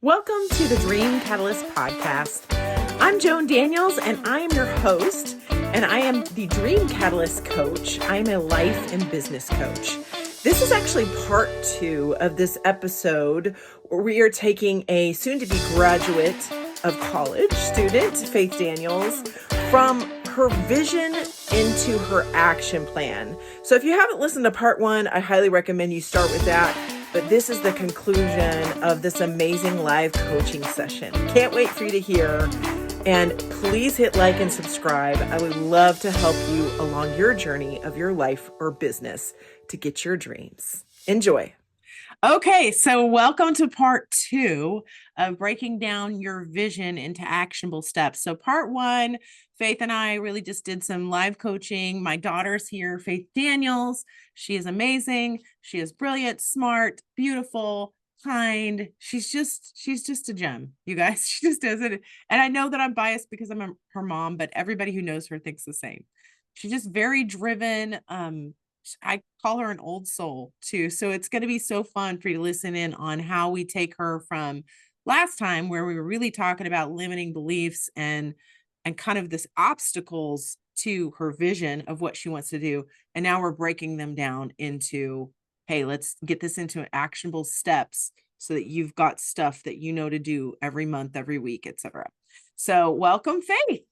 Welcome to the Dream Catalyst podcast. I'm Joan Daniels, and I am your host, and I am the Dream Catalyst coach. I am a life and business coach. This is actually part 2 of this episode where we are taking a soon-to-be graduate of college student, Faith Daniels, from her vision into her action plan. So if you haven't listened to part 1, I highly recommend you start with that. But this is the conclusion of this amazing live coaching session. Can't wait for you to hear. And please hit like and subscribe. I would love to help you along your journey of your life or business to get your dreams. Enjoy. Okay, so welcome to part 2 of breaking down your vision into actionable steps. So part 1, Faith and I really just did some live coaching. My daughter's here, Faith Daniels. She is amazing. She is brilliant, smart, beautiful, kind. She's just a gem, you guys. She just is it. And I know that I'm biased because I'm her mom, but everybody who knows her thinks the same. She's just very driven. I call her an old soul too. So it's going to be so fun for you to listen in on how we take her from last time where we were really talking about limiting beliefs and kind of this obstacles to her vision of what she wants to do. And now we're breaking them down into, hey, let's get this into actionable steps so that you've got stuff that you know to do every month, every week, etc. So welcome, Faith.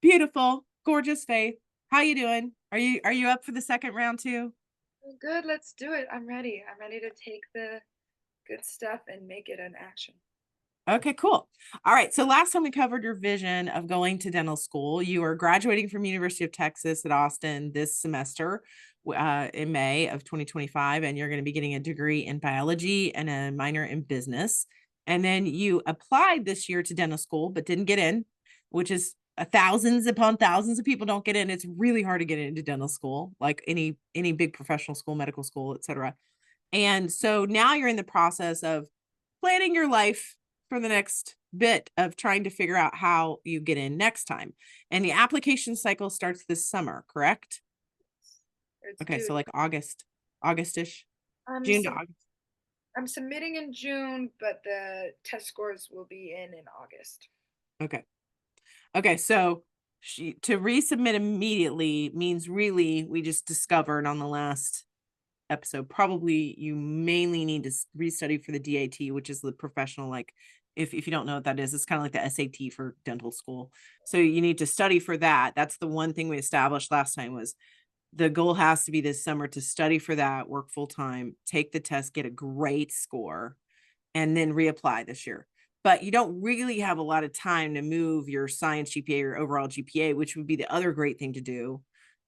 Beautiful, gorgeous Faith. How you doing? Are you up for the second round too? Good, let's do it. I'm ready. I'm ready to take the good stuff and make it an action. Okay, cool. All right. So last time we covered your vision of going to dental school. You are graduating from University of Texas at Austin this semester in May of 2025, and you're going to be getting a degree in biology and a minor in business. And then you applied this year to dental school, but didn't get in, which is thousands upon thousands of people don't get in. It's really hard to get into dental school, like any big professional school, medical school, etc. And so now you're in the process of planning your life for the next bit of trying to figure out how you get in next time. And the application cycle starts this summer, correct? Let's Okay, do so it. like Augustish, I'm June to sub August. I'm submitting in June, but the test scores will be in August. Okay. Okay, so to resubmit immediately means really we just discovered on the last episode, probably you mainly need to restudy for the DAT, which is the professional, like if you don't know what that is, it's kind of like the SAT for dental school. So you need to study for that. That's the one thing we established last time was the goal has to be this summer to study for that, work full time, take the test, get a great score, and then reapply this year. But you don't really have a lot of time to move your science GPA or overall GPA, which would be the other great thing to do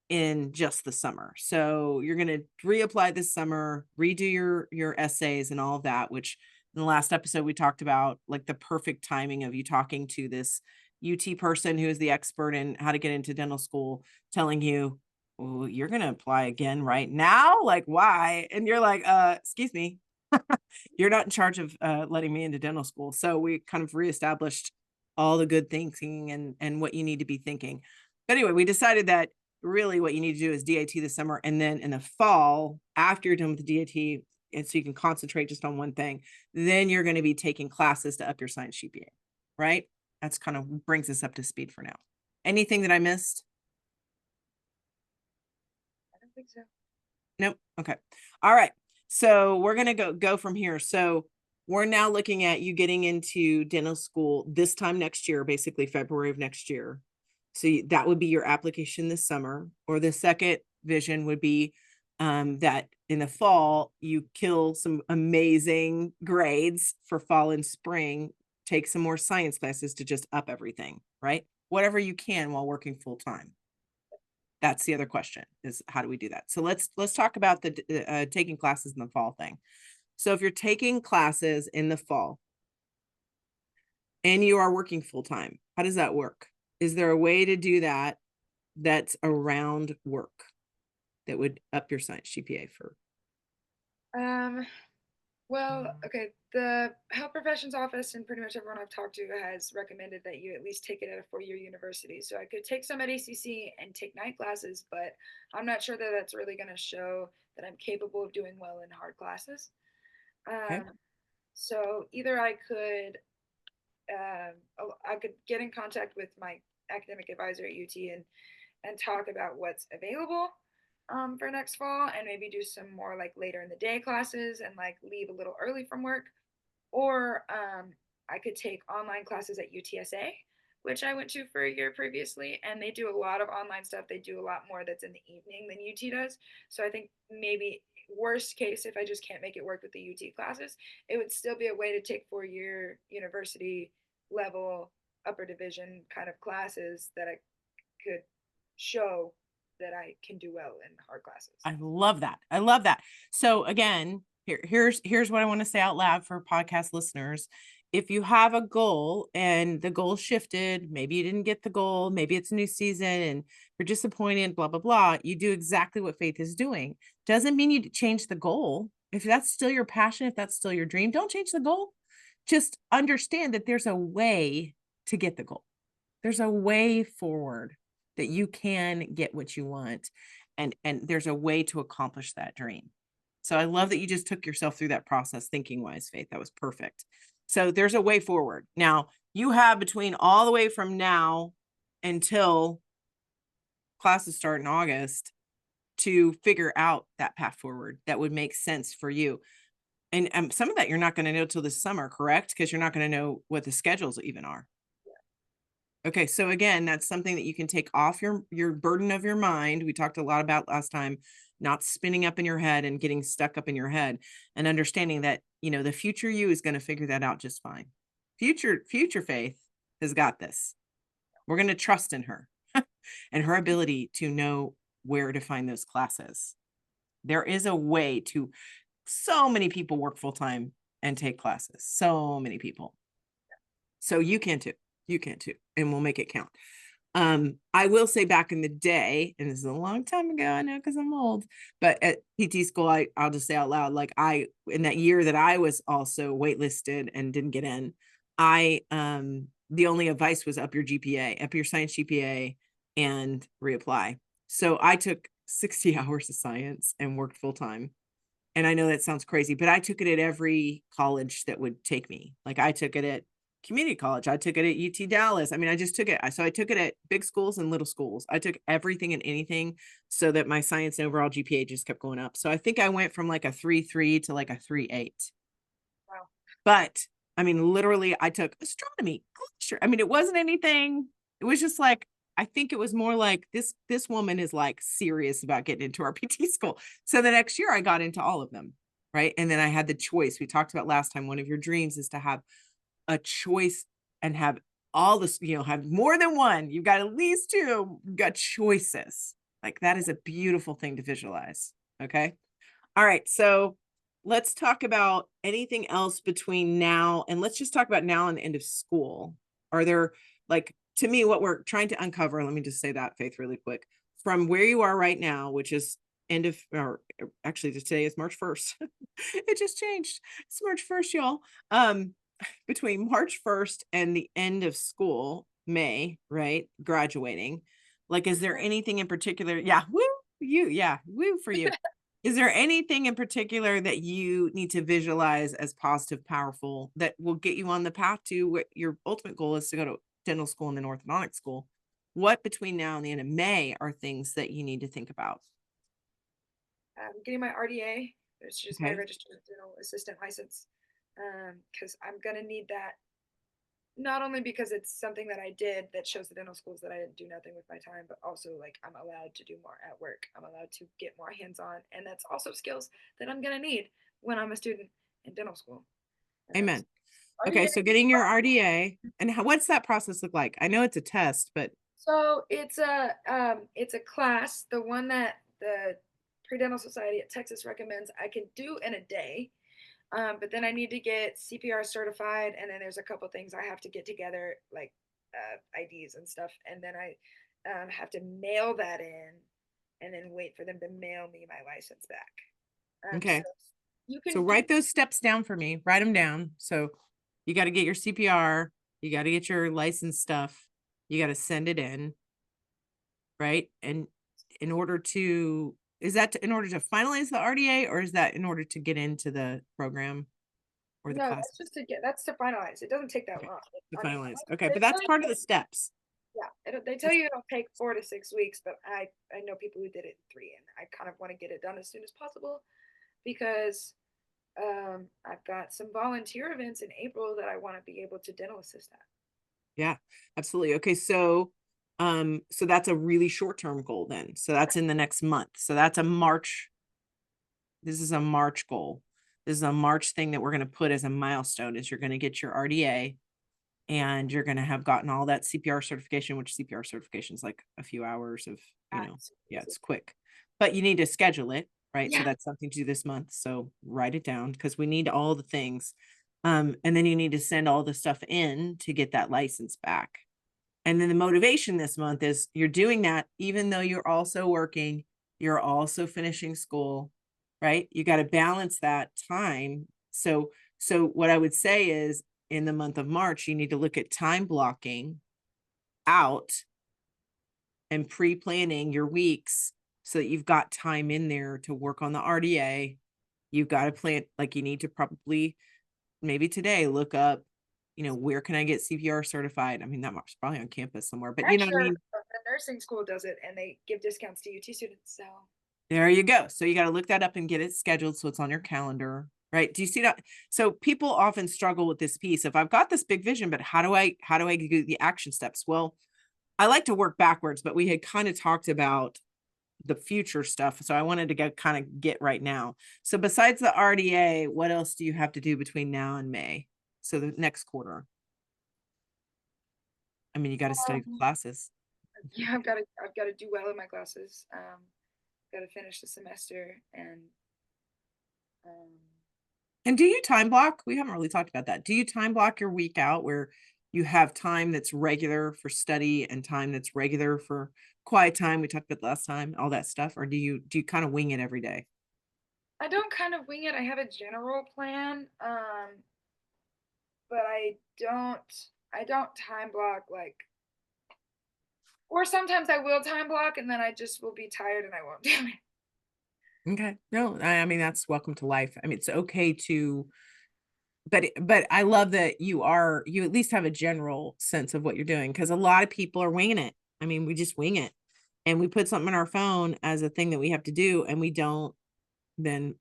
in just the summer. So you're going to reapply this summer, redo your essays and all of that, which in the last episode we talked about like the perfect timing of you talking to this UT person who is the expert in how to get into dental school, telling you, oh, you're going to apply again right now? Like, why? And you're like, excuse me, you're not in charge of letting me into dental school. So we kind of reestablished all the good thinking and what you need to be thinking. But anyway, we decided that really what you need to do is DAT this summer. And then in the fall, after you're done with the DAT, and so you can concentrate just on one thing, then you're going to be taking classes to up your science GPA, right? That's kind of brings us up to speed for now. Anything that I missed? I don't think so. Nope. Okay. All right. So we're going to go from here. So we're now looking at you getting into dental school this time next year, basically February of next year. So that would be your application this summer. Or the second vision would be that in the fall, you kill some amazing grades for fall and spring, take some more science classes to just up everything, right? Whatever you can while working full time. That's the other question is how do we do that? So let's talk about the taking classes in the fall thing. So if you're taking classes in the fall and you are working full time, how does that work? Is there a way to do that that's around work that would up your science GPA for? Um, well, okay, the health professions office and pretty much everyone I've talked to has recommended that you at least take it at a 4-year university. So I could take some at ACC and take night classes, but I'm not sure that that's really going to show that I'm capable of doing well in hard classes. Um, Okay. so either I could get in contact with my academic advisor at UT and talk about what's available for next fall, and maybe do some more like later in the day classes and like leave a little early from work, or I could take online classes at UTSA, which I went to for a year previously, and they do a lot of online stuff. They do a lot more that's in the evening than UT does. So I think maybe worst case, if I just can't make it work with the UT classes, it would still be a way to take 4 year university level upper division kind of classes that I could show that I can do well in hard classes. I love that. I love that. So again, here's what I want to say out loud for podcast listeners. If you have a goal and the goal shifted, maybe you didn't get the goal, maybe it's a new season and you're disappointed, blah, blah, blah. You do exactly what Faith is doing. Doesn't mean you change the goal. If that's still your passion, if that's still your dream, don't change the goal. Just understand that there's a way to get the goal. There's a way forward that you can get what you want. And there's a way to accomplish that dream. So I love that you just took yourself through that process thinking wise, Faith. That was perfect. So there's a way forward. Now you have between all the way from now until classes start in August to figure out that path forward that would make sense for you. And some of that you're not going to know till this summer, correct? Because you're not going to know what the schedules even are. Okay, so again, that's something that you can take off your burden of your mind. We talked a lot about last time, not spinning up in your head and getting stuck up in your head, and understanding that, the future you is going to figure that out just fine. Future Faith has got this. We're going to trust in her and her ability to know where to find those classes. There is a way to, so many people work full time and take classes. So many people. So you can too. You can too. And we'll make it count. I will say back in the day, and this is a long time ago, I know because I'm old, but at PT school, I'll just say out loud, like in that year that I was also waitlisted and didn't get in, the only advice was up your GPA, up your science GPA and reapply. So I took 60 hours of science and worked full time. And I know that sounds crazy, but I took it at every college that would take me. Like I took it at community college. I took it at UT Dallas. I mean, I just took it. So I took it at big schools and little schools. I took everything and anything so that my science and overall GPA just kept going up. So I think I went from like a 3.3 to like a 3.8. Wow. But I mean, literally I took astronomy. I mean, it wasn't anything. It was just like, I think it was more like this woman is like serious about getting into our PT school. So the next year I got into all of them. Right. And then I had the choice. We talked about last time, one of your dreams is to have a choice and have all this, have more than one. You've got at least two. You've got choices. Like that is a beautiful thing to visualize. Okay. All right. So let's talk about anything else between now and let's just talk about now and the end of school. Are there, like, to me, what we're trying to uncover, let me just say that, Faith, really quick, from where you are right now, which is or actually today is March 1st. It just changed. It's March 1st, y'all. Between March 1st and the end of school, May, right? Graduating. Like, is there anything in particular? Yeah. Woo. Woo for you. Is there anything in particular that you need to visualize as positive, powerful, that will get you on the path to what your ultimate goal is to go to dental school and then orthodontic school? What between now and the end of May are things that you need to think about? Getting my RDA, which is my Okay. registered dental assistant license, because I'm gonna need that. Not only because it's something that I did that shows the dental schools that I didn't do nothing with my time, but also like I'm allowed to do more at work. I'm allowed to get more hands on, and that's also skills that I'm gonna need when I'm a student in dental school. So Amen. Okay. RDA. So getting your RDA and what's that process look like? I know it's a test, but So it's a class, the one that the Pre-Dental Society at Texas recommends I can do in a day. But then I need to get CPR certified, and then there's a couple things I have to get together, like IDs and stuff, and then I have to mail that in, and then wait for them to mail me my license back. So okay. you So can do. write those steps down for me. Write them down. So you got to get your CPR, you got to get your license stuff, you got to send it in, right? And in order to, is that in order to finalize the RDA or is that in order to get into the program? or the No, class that's to finalize. It doesn't take that okay, long. to On, finalize. Okay, they but tell that's part of you, the steps. yeah, they tell That's, you it'll take 4 to 6 weeks, but I know people who did it in 3, and I kind of want to get it done as soon as possible because I've got some volunteer events in April that I want to be able to dental assist at. yeah, absolutely. Okay, so that's a really short-term goal then. So that's in the next month. So that's a March. This is a March goal. This is a March thing that we're going to put as a milestone is you're going to get your RDA and you're going to have gotten all that CPR certification, which CPR certification is like a few hours of, That's yeah, easy. it's quick, but you need to schedule it, right? So Yeah, that's something to do this month. So write it down because we need all the things. And then you need to send all the stuff in to get that license back. And then the motivation this month is you're doing that, even though you're also working, you're also finishing school, right? You got to balance that time. So what I would say is in the month of March, you need to look at time blocking out and pre-planning your weeks so that you've got time in there to work on the RDA. You've got to plan, like you need to probably maybe today look up, where can I get CPR certified? I mean, that's probably on campus somewhere, but you know what I actually, mean? the nursing school does it, and they give discounts to UT students. So There you go. So you got to look that up and get it scheduled so it's on your calendar, right? Do you see that? So people often struggle with this piece of I've got this big vision, but how do I do the action steps? Well, I like to work backwards, but we had kind of talked about the future stuff. So I wanted to get right now. So besides the RDA, what else do you have to do between now and May? So the next quarter. I mean, you got to study the um, classes. yeah, I've got to do well in my classes. Got to finish the semester, and um, And do you time block? We haven't really talked about that. Do you time block your week out where you have time that's regular for study and time that's regular for quiet time? We talked about last time, all that stuff, or do you kind of wing it every day? I don't kind of wing it. I have a general plan, but I don't time block like. Or sometimes I will time block, and then I just will be tired and I won't do it. Okay. No, I mean that's welcome to life. I mean, it's okay to, but I love that you at least have a general sense of what you're doing because a lot of people are winging it. I mean, we just wing it and we put something in our phone as a thing that we have to do and we don't then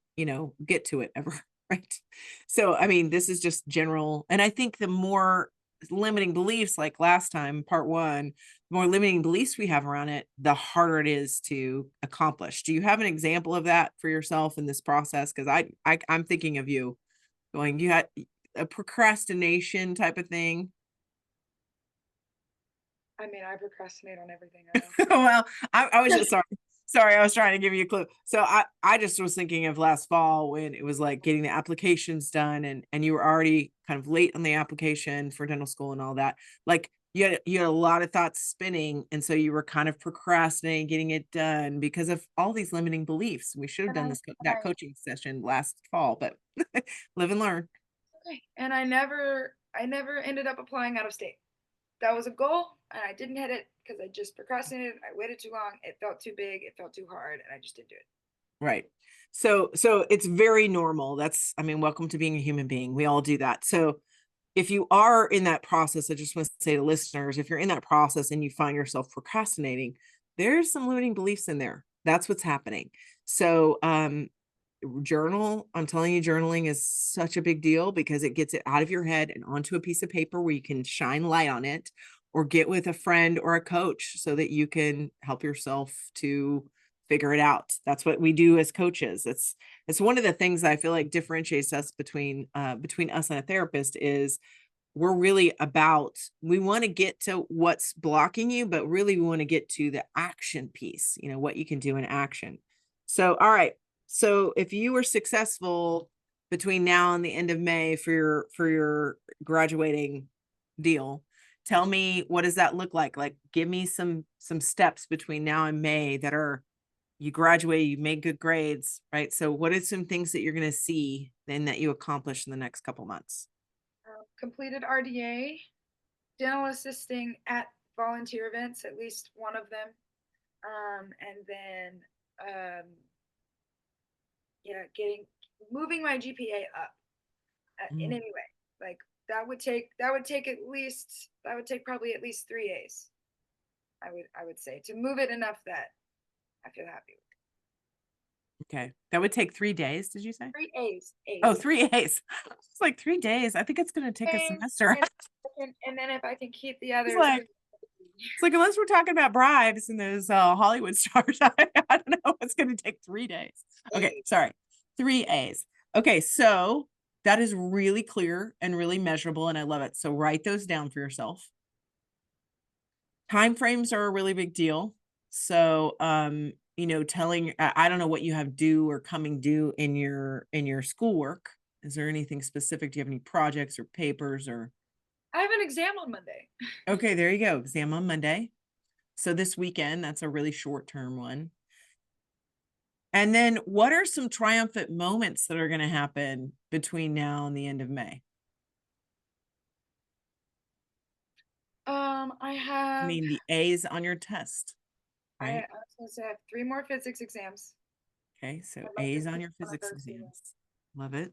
get to it ever. Right. So I mean this is just general, and I think the more limiting beliefs, like last time part one, the more limiting beliefs we have around it, the harder it is to accomplish. Do you have an example of that for yourself in this process? Because I'm thinking of you going, you had a procrastination type of thing. I mean, I procrastinate on everything. I don't. Well, I was just sorry, I was trying to give you a clue. So I just was thinking of last fall when it was like getting the applications done and you were already kind of late on the application for dental school and all that. Like you had a lot of thoughts spinning, and so you were kind of procrastinating getting it done because of all these limiting beliefs. We should have And done I, this and that I, coaching session last fall, but live and learn. okay. And I never ended up applying out of state. That was a goal, and I didn't hit it because I just procrastinated. I waited too long. It felt too big. It felt too hard, and I just didn't do it. Right. So it's very normal. That's, I mean, welcome to being a human being. We all do that. So if you are in that process, I just want to say to listeners, if you're in that process and you find yourself procrastinating, there's some limiting beliefs in there. That's what's happening. So journal. I'm telling you, journaling is such a big deal because it gets it out of your head and onto a piece of paper where you can shine light on it, or get with a friend or a coach so that you can help yourself to figure it out. That's what we do as coaches. It's one of the things I feel like differentiates us between us and a therapist is we're really about, we want to get to what's blocking you, but really we want to get to the action piece, what you can do in action. So, all right. So if you were successful between now and the end of May for your graduating deal, tell me, what does that look like? Like, give me some steps between now and May that are, you graduate, you made good grades, right? So what are some things that you're going to see then that you accomplish in the next couple months? Completed RDA, dental assisting at volunteer events, at least one of them, and then yeah, moving my GPA up. in Mm. any way. Like that would take probably at least 3 A's. I would say to move it enough that I feel happy with. Okay. That would take 3 days, did you say? 3 A's, Oh, A's, 3 days. It's like 3 days. I think it's going to take a A's, semester. and then if I can keep the It's others, like, then it's like, unless we're talking about bribes and those Hollywood stars, I don't know what's going to take 3 days. Okay. A's. Sorry. 3 A's. Okay. So that is really clear and really measurable. And I love it. So write those down for yourself. Time frames are a really big deal. So, telling, I don't know what you have due or coming due in your schoolwork. Is there anything specific? Do you have any projects or papers or? I have an exam on Monday. Okay, there you go. Exam on Monday. So this weekend, that's a really short term one. And then what are some triumphant moments that are going to happen between now and the end of May? I I have mean, the A's on your test, I right? was supposed to have 3 more physics exams. Okay, so I'd like to A's on finish your on a physics third student. exams. Love it.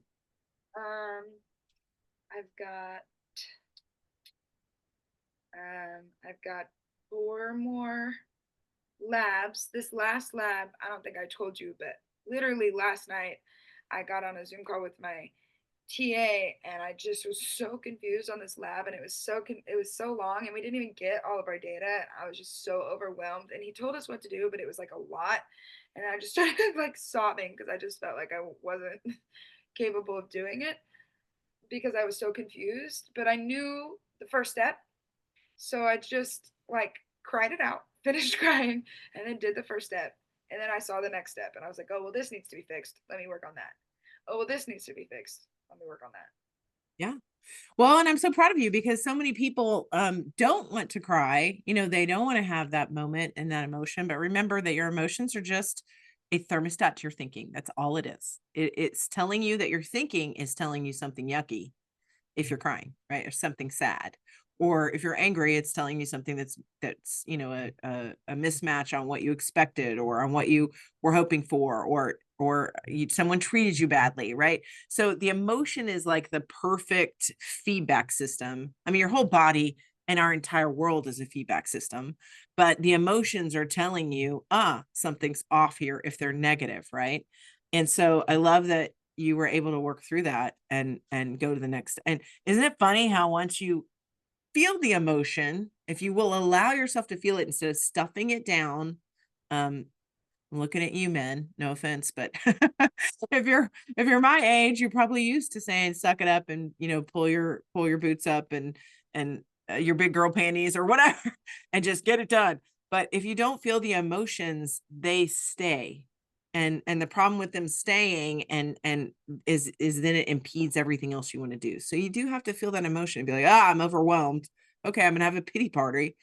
I've got I've got 4 more labs. This last lab, I don't think I told you, but literally last night I got on a Zoom call with my TA and I just was so confused on this lab and it was so long and we didn't even get all of our data. I was just so overwhelmed and he told us what to do, but it was like a lot. And I just started like sobbing because I just felt like I wasn't capable of doing it because I was so confused. But I knew the first step. So I just like cried it out, finished crying, and then did the first step. And then I saw the next step and I was like, oh, well, this needs to be fixed. Let me work on that. Oh, well, this needs to be fixed. Let me work on that. Yeah. Well, and I'm so proud of you because so many people don't want to cry. They don't want to have that moment and that emotion. But remember that your emotions are just a thermostat to your thinking. That's all it is. It's telling you that your thinking is telling you something yucky if you're crying, right? Or something sad. Or if you're angry, it's telling you something that's a mismatch on what you expected or on what you were hoping for, or someone treated you badly, right? So the emotion is like the perfect feedback system. I mean, your whole body and our entire world is a feedback system, but the emotions are telling you, something's off here if they're negative, right? And so I love that you were able to work through that and go to the next. And isn't it funny how once you feel the emotion, if you will allow yourself to feel it instead of stuffing it down, I'm looking at you men, no offense, but if you're my age, you're probably used to saying suck it up and pull your boots up and your big girl panties or whatever and just get it done. But if you don't feel the emotions, they stay. And the problem with them staying and is then it impedes everything else you want to do. So you do have to feel that emotion and be like, I'm overwhelmed. Okay, I'm gonna have a pity party.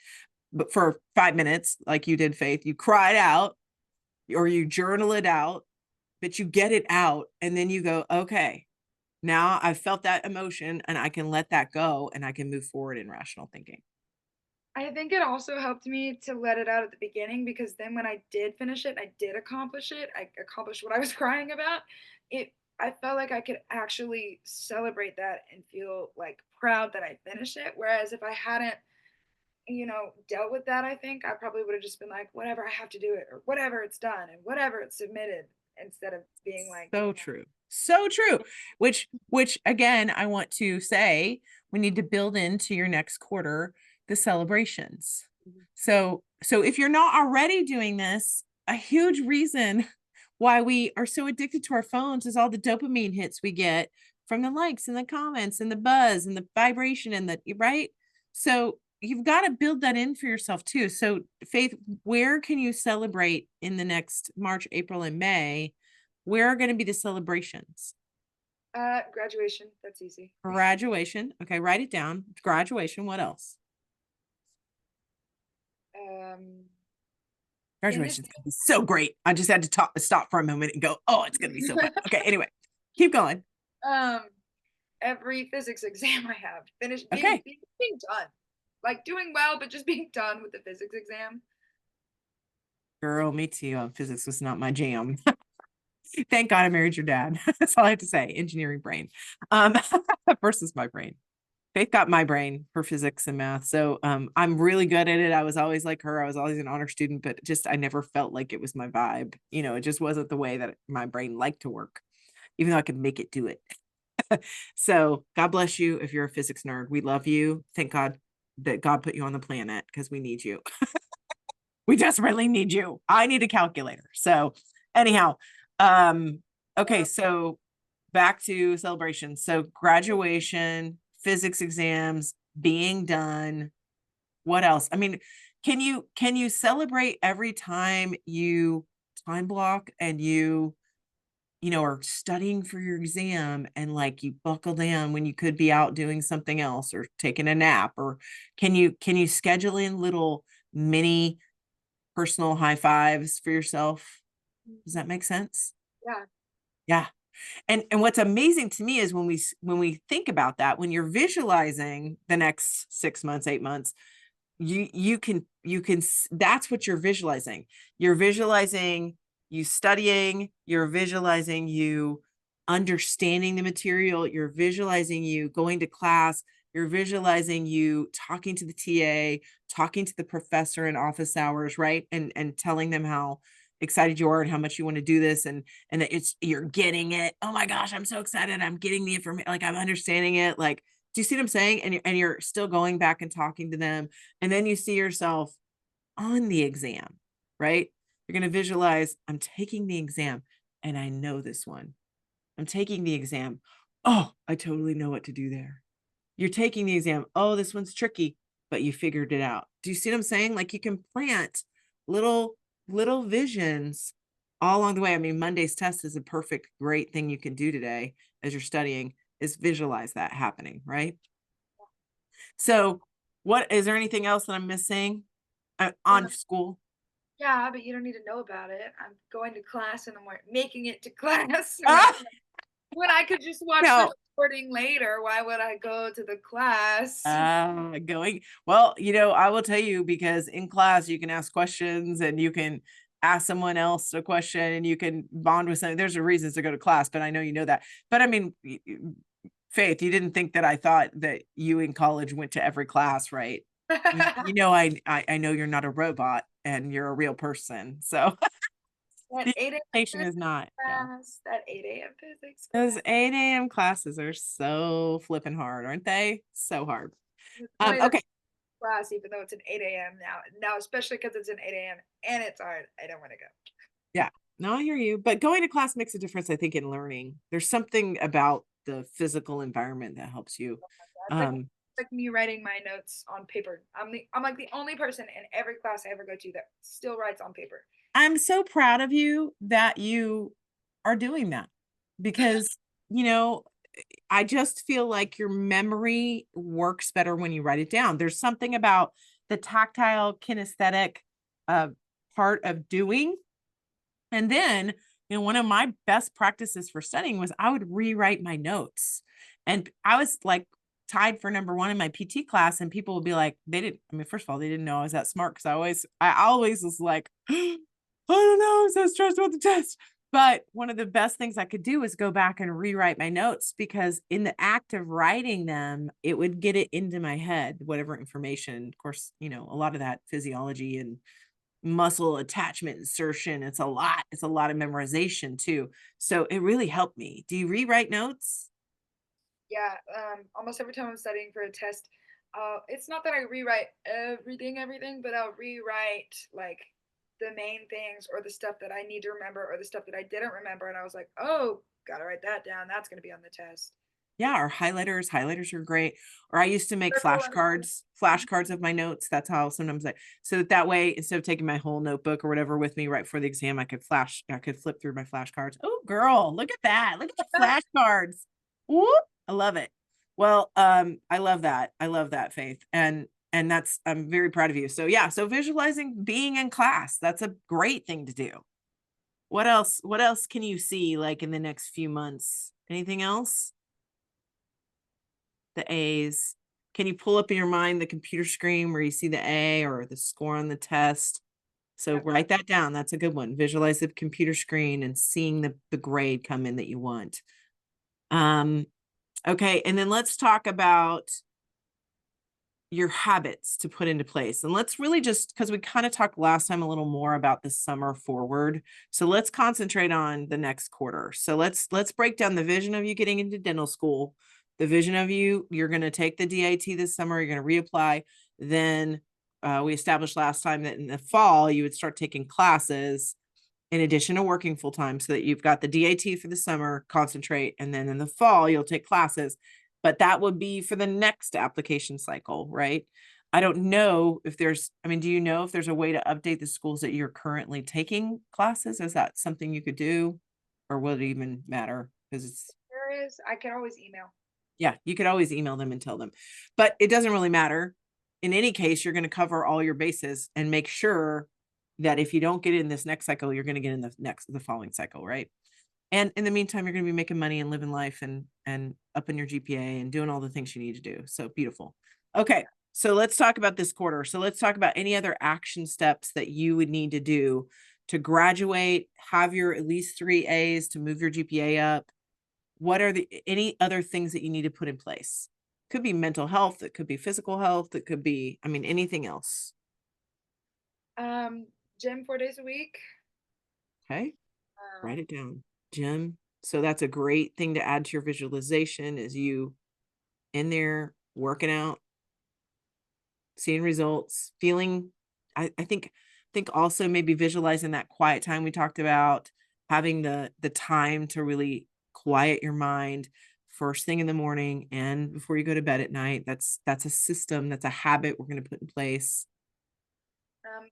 But for 5 minutes, like you did, Faith, you cried out or you journal it out, but you get it out and then you go, okay, now I've felt that emotion and I can let that go and I can move forward in rational thinking. I think it also helped me to let it out at the beginning because then when I did finish it, I did accomplish it. I accomplished what I was crying about. It I felt like I could actually celebrate that and feel like proud that I finished it. Whereas if I hadn't, dealt with that, I think I probably would have just been like, whatever, I have to do it, or whatever, it's done, and whatever, it's submitted, instead of being like, So true. So true. Which again, I want to say we need to build into your next quarter the celebrations. So if you're not already doing this, a huge reason why we are so addicted to our phones is all the dopamine hits we get from the likes and the comments and the buzz and the vibration and the right. So you've got to build that in for yourself too. So Faith, where can you celebrate in the next March, April, and May? Where are going to be the celebrations? graduation, that's easy. Graduation. Okay, write it down. Graduation. What else? Um, in this Graduation's gonna be so great. I just had to stop for a moment and go, oh, it's gonna be so fun. Okay, anyway, keep going. um, every physics exam I have, finished Okay. being done, like doing well, but just being done with the physics exam. Girl, me too. Physics was not my jam. Thank God I married your dad. That's all I have to say. Engineering brain, versus my brain. Faith got my brain for physics and math. So I'm really good at it. I was always like her. I was always an honor student, but just I never felt like it was my vibe. It just wasn't the way that my brain liked to work, even though I could make it do it. So God bless you if you're a physics nerd. We love you. Thank God that God put you on the planet because we need you. We desperately need you. I need a calculator. So anyhow, okay, so back to celebration. So graduation, physics exams, being done. What else? I mean, can you celebrate every time you time block and are studying for your exam and like you buckle down when you could be out doing something else or taking a nap, or can you schedule in little mini personal high fives for yourself? Does that make sense? Yeah. Yeah. And what's amazing to me is when we think about that, when you're visualizing the next 6 months, 8 months, you can that's what you're visualizing you studying, you're visualizing you understanding the material, you're visualizing you going to class, you're visualizing you talking to the TA, talking to the professor in office hours, right, and telling them how excited you are and how much you want to do this, and that you're getting it. Oh my gosh, I'm so excited, I'm getting the information, like I'm understanding it. Like, do you see what I'm saying? And you're still going back and talking to them, and then you see yourself on the exam, right? You're going to visualize, I'm taking the exam and I know this one. I'm taking the exam. Oh, I totally know what to do there. You're taking the exam. Oh, this one's tricky, but you figured it out. Do you see what I'm saying? Like, you can plant little visions all along the way. I mean, Monday's test is a perfect, great thing you can do today as you're studying, is visualize that happening, right? So what is there anything else that I'm missing on school? Yeah, but you don't need to know about it. I'm going to class and I'm making it to class Ah, when I could just watch the no. recording later. Why would I go to the class? Going well, I will tell you, because in class you can ask questions and you can ask someone else a question and you can bond with someone. There's a reason to go to class, but I know you know that. But I mean, Faith, you didn't think that I thought that you in college went to every class, right? I know you're not a robot and you're a real person. So That the 8 a.m. expectation is not, yeah. class, that 8 a.m. physics Those class. 8 a.m. classes are so flipping hard, aren't they? So hard. It's funny that Okay. class, even though it's an 8 a.m. now, especially because it's an 8 a.m. and it's hard. I don't want to go. Yeah. No, I hear you. But going to class makes a difference, I think, in learning. There's something about the physical environment that helps you. It's like Um, me writing my notes on paper. I'm like the only person in every class I ever go to that still writes on paper. I'm so proud of you that you are doing that, because, you know, I just feel like your memory works better when you write it down. There's something about the tactile kinesthetic uh, part of doing. And then, one of my best practices for studying was I would rewrite my notes. And I was like tied for number one in my PT class. And people would be like, I mean, first of all, they didn't know I was that smart, because I always was like, I don't know, I'm so stressed about the test. But one of the best things I could do was go back and rewrite my notes, because in the act of writing them, it would get it into my head, whatever information. Of course, a lot of that physiology and muscle attachment insertion. It's a lot of memorization too. So it really helped me. Do you rewrite notes? Yeah, almost every time I'm studying for a test, it's not that I rewrite everything, but I'll rewrite like the main things or the stuff that I need to remember or the stuff that I didn't remember. And I was like, oh, gotta write that down. That's gonna be on the test. Yeah, or highlighters are great. Or I used to make flashcards of my notes. That's how sometimes so that way, instead of taking my whole notebook or whatever with me right before the exam, I could flip through my flashcards. Oh, girl, look at that. Look at the flashcards. Whoop, I love it. Well, I love that. I love that, Faith. And I'm very proud of you. So yeah, so visualizing being in class, that's a great thing to do. What else can you see like in the next few months? Anything else? The A's. Can you pull up in your mind the computer screen where you see the A or the score on the test? So write that down. That's a good one. Visualize the computer screen and seeing the grade come in that you want. Okay. And then let's talk about your habits to put into place. And let's really just, because we kind of talked last time a little more about the summer forward. So let's concentrate on the next quarter. So let's break down the vision of you getting into dental school, the vision of you're going to take the DIT this summer, you're going to reapply. Then we established last time that in the fall, you would start taking classes in addition to working full time, so that you've got the DAT for the summer, concentrate, and then in the fall, you'll take classes. But that would be for the next application cycle, right? I don't know if there's, I mean, do you know if there's a way to update the schools that you're currently taking classes? Is that something you could do? Or would it even matter? Because it's, There is, I can always email. yeah, you could always email them and tell them, but it doesn't really matter. In any case, you're going to cover all your bases and make sure that if you don't get in this next cycle, you're going to get in the following cycle, right? And in the meantime, you're going to be making money and living life and upping your GPA and doing all the things you need to do. So beautiful. Okay. So let's talk about this quarter. So let's talk about any other action steps that you would need to do to graduate, have your at least 3 A's to move your GPA up. What are any other things that you need to put in place? Could be mental health. It could be physical health. It could be, I mean, anything else. Um, Gym 4 days a week. Okay. Um, Write it down. Gym. So that's a great thing to add to your visualization, is you in there working out, seeing results, feeling, I think also maybe visualizing that quiet time we talked about, having the time to really quiet your mind first thing in the morning and before you go to bed at night. That's a system, that's a habit we're going to put in place.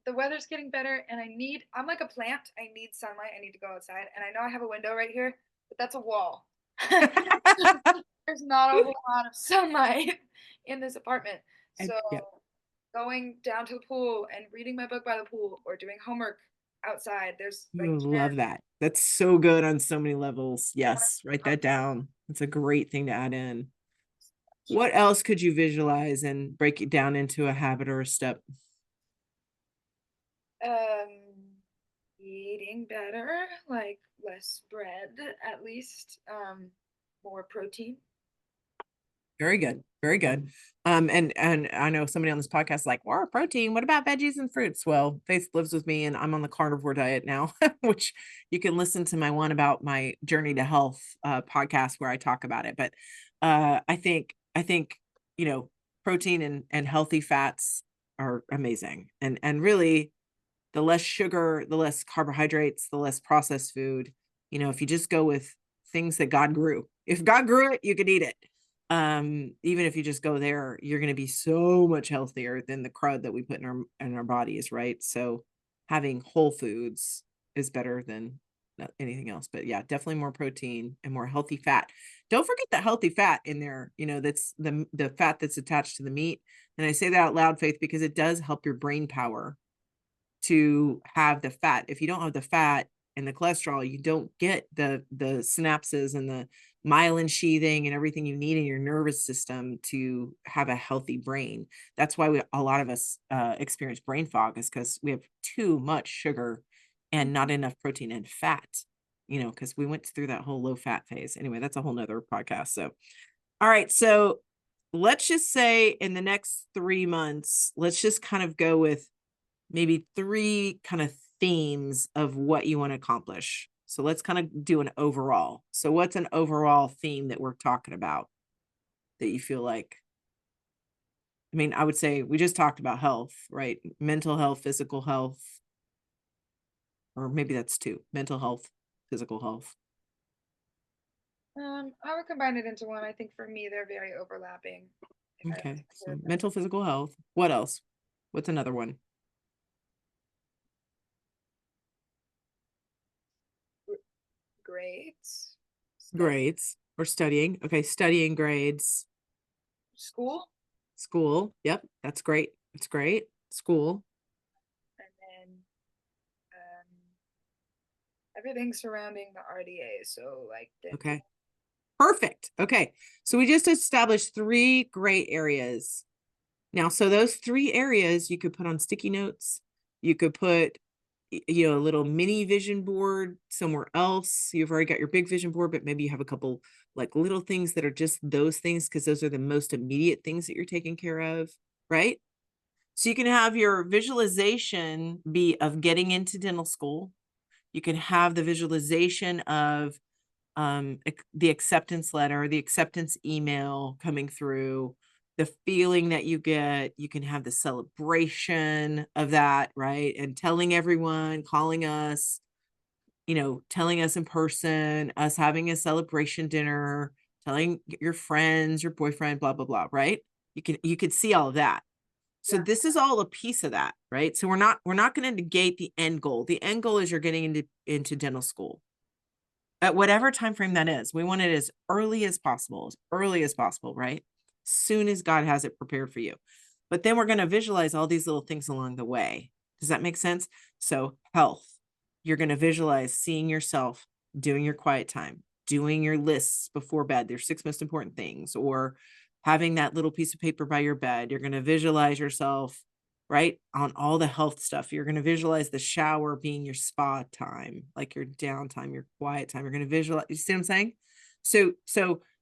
the weather's getting better, and I'm like a plant. I need sunlight. I need to go outside. And I know I have a window right here, but that's a wall. There's not a whole lot of sunlight in this apartment. So Yeah. going down to the pool and reading my book by the pool or doing homework outside, there's like Love that. That's so good on so many levels. Yes, write that down. That's a great thing to add in. What else could you visualize and break it down into a habit or a step? eating better, like less bread at least, more protein. Very good. Very good. And I know somebody on this podcast is like, more protein. What about veggies and fruits? Well, Faith lives with me and I'm on the carnivore diet now, which you can listen to my one about my journey to health podcast where I talk about it. But I think, you know, protein and healthy fats are amazing. And really the less sugar, the less carbohydrates, the less processed food. You know, if you just go with things that God grew, if God grew it, you could eat it. Even if you just go there, you're going to be so much healthier than the crud that we put in our bodies, right? So having whole foods is better than anything else. But yeah, definitely more protein and more healthy fat. Don't forget the healthy fat in there. You know, that's the fat that's attached to the meat. And I say that out loud, Faith, because it does help your brain power to have the fat. If you don't have the fat and the cholesterol, you don't get the synapses and the myelin sheathing and everything you need in your nervous system to have a healthy brain. That's why a lot of us experience brain fog, is because we have too much sugar and not enough protein and fat, you know, because we went through that whole low fat phase. Anyway, that's a whole nother podcast. So, all right. So let's just say in the next 3 months, let's just kind of go with maybe 3 kind of themes of what you want to accomplish. So let's kind of do an overall. So what's an overall theme that we're talking about that you feel like? I mean, I would say we just talked about health, right? Mental health, physical health, or maybe that's 2: mental health, physical health. I would combine it into one. I think for me they're very overlapping. If I had to Okay. So consider them. mental, physical health. What else? What's another one? Grades, Grades or studying. Okay. Studying, grades, school, school. Yep. That's great. That's great. School. and then everything surrounding the RDA. So like Okay. Perfect. Okay. So we just established 3 great areas. Now, so those 3 areas you could put on sticky notes. You could put a little mini vision board somewhere else. You've already got your big vision board, but maybe you have a couple like little things that are just those things because those are the most immediate things that you're taking care of, right? So you can have your visualization be of getting into dental school. You can have the visualization of the acceptance letter, the acceptance email coming through, the feeling that you get. You can have the celebration of that, right? And telling everyone, calling us, telling us in person, us having a celebration dinner, telling your friends, your boyfriend, blah, blah, blah, right? You could see all of that. So Yeah. this is all a piece of that, right? So we're not going to negate the end goal. The end goal is you're getting into dental school at whatever time frame that is. We want it as early as possible, right? Soon as God has it prepared for you. But then we're going to visualize all these little things along the way. Does that make sense? So health, you're going to visualize seeing yourself doing your quiet time, doing your lists before bed, their 6 most important things, or having that little piece of paper by your bed. You're going to visualize yourself, right, on all the health stuff. You're going to visualize the shower being your spa time, like your downtime, your quiet time. You're going to visualize, you see what I'm saying? So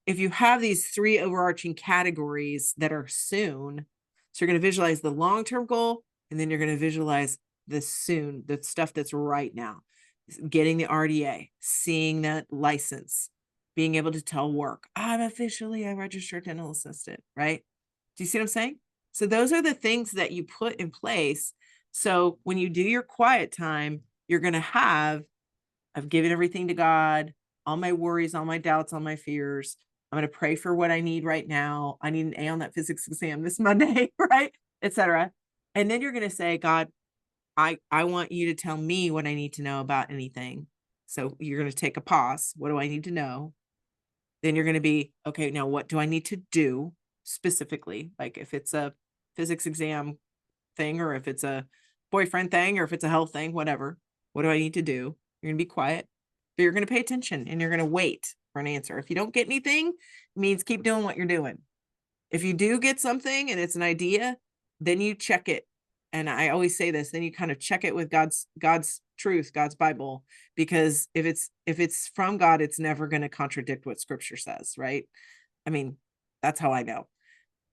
if you have these 3 overarching categories that are soon, so you're going to visualize the long-term goal, and then you're going to visualize the stuff that's right now, getting the RDA, seeing that license, being able to tell work, I'm officially a registered dental assistant, right? Do you see what I'm saying? So those are the things that you put in place. So when you do your quiet time, you're going to have, I've given everything to God, all my worries, all my doubts, all my fears. I'm going to pray for what I need right now. I need an A on that physics exam this Monday, right? Etc. And then you're going to say, God, I want you to tell me what I need to know about anything. So you're going to take a pause. What do I need to know? Then you're going to be, okay, now what do I need to do specifically? Like if it's a physics exam thing, or if it's a boyfriend thing, or if it's a health thing, whatever, what do I need to do? You're going to be quiet, but you're going to pay attention and you're going to wait for an answer. If you don't get anything, it means keep doing what you're doing. If you do get something and it's an idea, then you check it. And I always say this, then you kind of check it with God's truth, God's Bible, because if it's from God, it's never going to contradict what scripture says, right? I mean, that's how I know.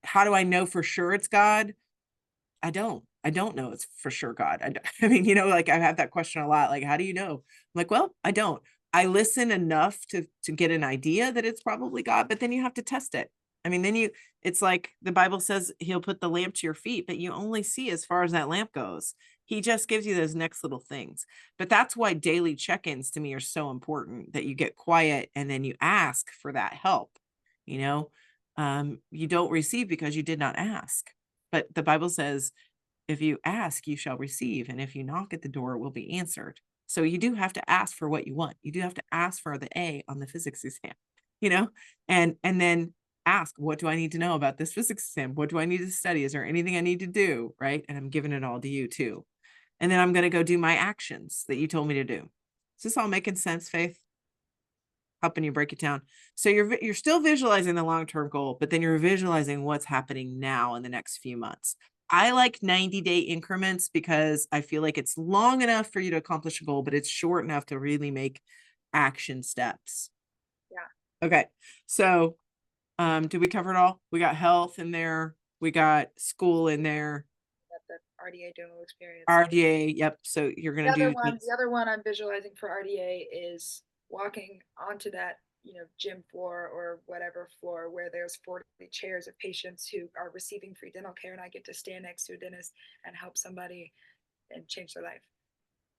How do I know for sure it's God? I don't know it's for sure God. I mean, like I have that question a lot. Like, how do you know? I'm like, well, I don't. I listen enough to get an idea that it's probably God, but then you have to test it. I mean, it's like the Bible says he'll put the lamp to your feet, but you only see as far as that lamp goes. He just gives you those next little things. But that's why daily check-ins to me are so important, that you get quiet and then you ask for that help. You know, you don't receive because you did not ask. But the Bible says, if you ask, you shall receive. And if you knock at the door, it will be answered. So you do have to ask for what you want. You do have to ask for the A on the physics exam, you know, and then ask, what do I need to know about this physics exam? What do I need to study? Is there anything I need to do? Right. And I'm giving it all to you too. And then I'm going to go do my actions that you told me to do. Is this all making sense, Faith? Helping you break it down. So you're still visualizing the long-term goal, but then you're visualizing what's happening now in the next few months. I like 90-day increments because I feel like it's long enough for you to accomplish a goal, but it's short enough to really make action steps. Yeah. Okay. So, did we cover it all? We got health in there. We got school in there. Got the RDA dental experience. RDA. Yep. So you're going to do The other one I'm visualizing for RDA is walking onto that, gym floor or whatever floor where there's 40 chairs of patients who are receiving free dental care, and I get to stand next to a dentist and help somebody and change their life.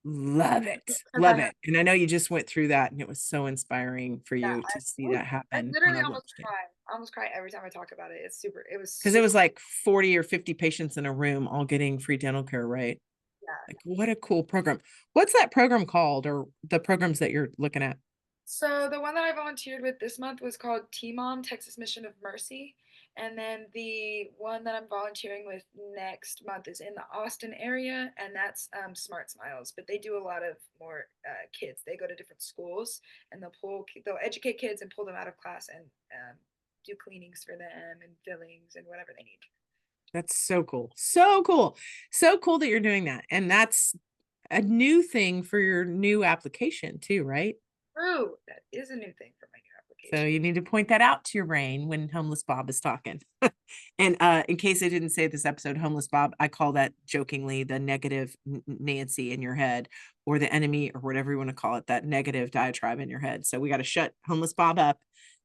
Love it. Because Love it. And I know you just went through that and it was so inspiring for yeah, you to see that I happen when literally I almost watched it. cry. I almost cry every time I talk about it. It was Because it super, was like 40 or 50 patients in a room all getting free dental care, right? yeah. Like, what a cool program. What's that program called, or the programs that you're looking at? So the one that I volunteered with this month was called TMOM, Texas Mission of Mercy. And then the one that I'm volunteering with next month is in the Austin area, and that's Smart Smiles. But they do a lot of more kids. They go to different schools and they'll educate kids and pull them out of class and do cleanings for them and fillings and whatever they need. That's so cool. So cool. So cool that you're doing that. And that's a new thing for your new application too, right? True. That is a new thing for my new So application. you need to point that out to your brain when homeless Bob is talking. And in case I didn't say this episode, homeless Bob, I call that jokingly the negative Nancy in your head, or the enemy, or whatever you want to call it, that negative diatribe in your head. So we got to shut homeless Bob up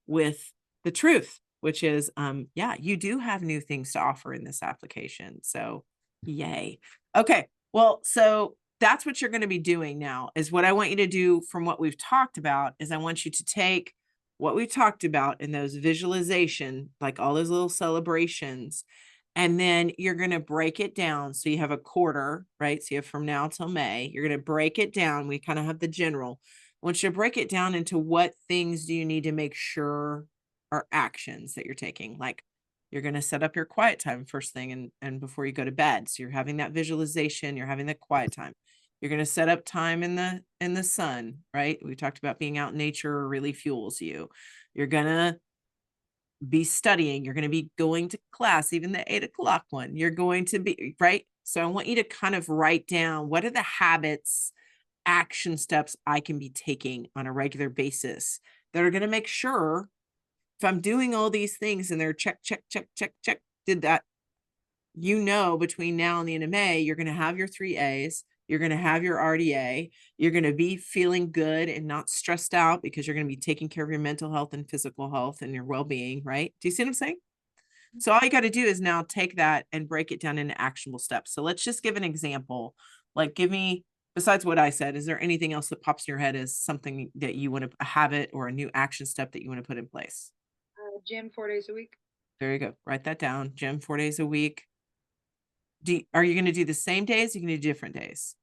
with the truth, which is, yeah, you do have new things to offer in this application. So yay. Okay. Well, so that's what you're going to be doing now. Is what I want you to do from what we've talked about is I want you to take what we talked about in those visualization, like all those little celebrations, and then you're going to break it down. So you have a quarter, right? So you have from now till May, you're going to break it down. We kind of have the general. I want you to break it down into what things do you need to make sure are actions that you're taking. Like you're going to set up your quiet time first thing and before you go to bed. So you're having that visualization, you're having the quiet time. You're going to set up time in the sun, right? We talked about being out in nature really fuels you. You're going to be studying. You're going to be going to class, even the 8 o'clock one. You're going to be, right? So I want you to kind of write down, what are the habits, action steps I can be taking on a regular basis that are going to make sure if I'm doing all these things and they're check, check, check, check, check, did that, between now and the end of May, you're going to have your 3 A's. You're going to have your RDA. You're going to be feeling good and not stressed out because you're going to be taking care of your mental health and physical health and your well-being, right? Do you see what I'm saying? So all you got to do is now take that and break it down into actionable steps. So let's just give an example. Like give me, besides what I said, is there anything else that pops in your head as something that you want to, a habit or a new action step that you want to put in place? Gym 4 days a week. There you go. Write that down. Gym 4 days a week. Are you going to do the same days? Are you going to do different days?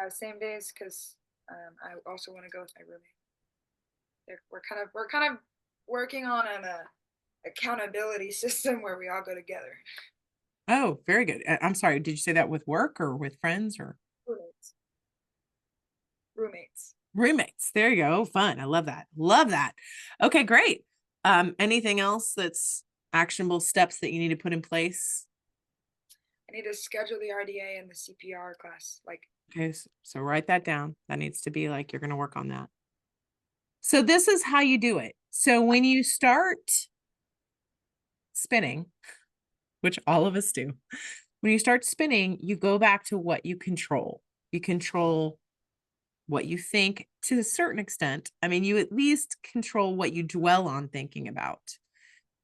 Same days because I also want to go with my roommate. We're kind of working on an accountability system where we all go together. Oh, very good. I'm sorry. Did you say that with work or with friends or Roommates. Roommates. roommates? There you go. Fun. I love that. Love that. Okay, great. Anything else that's actionable steps that you need to put in place? I need to schedule the RDA and the CPR class. Like, Okay, so write that down. That needs to be like, you're going to work on that. So this is how you do it. So when you start spinning, which all of us do, when you start spinning, you go back to what you control. You control what you think to a certain extent. I mean, you at least control what you dwell on thinking about.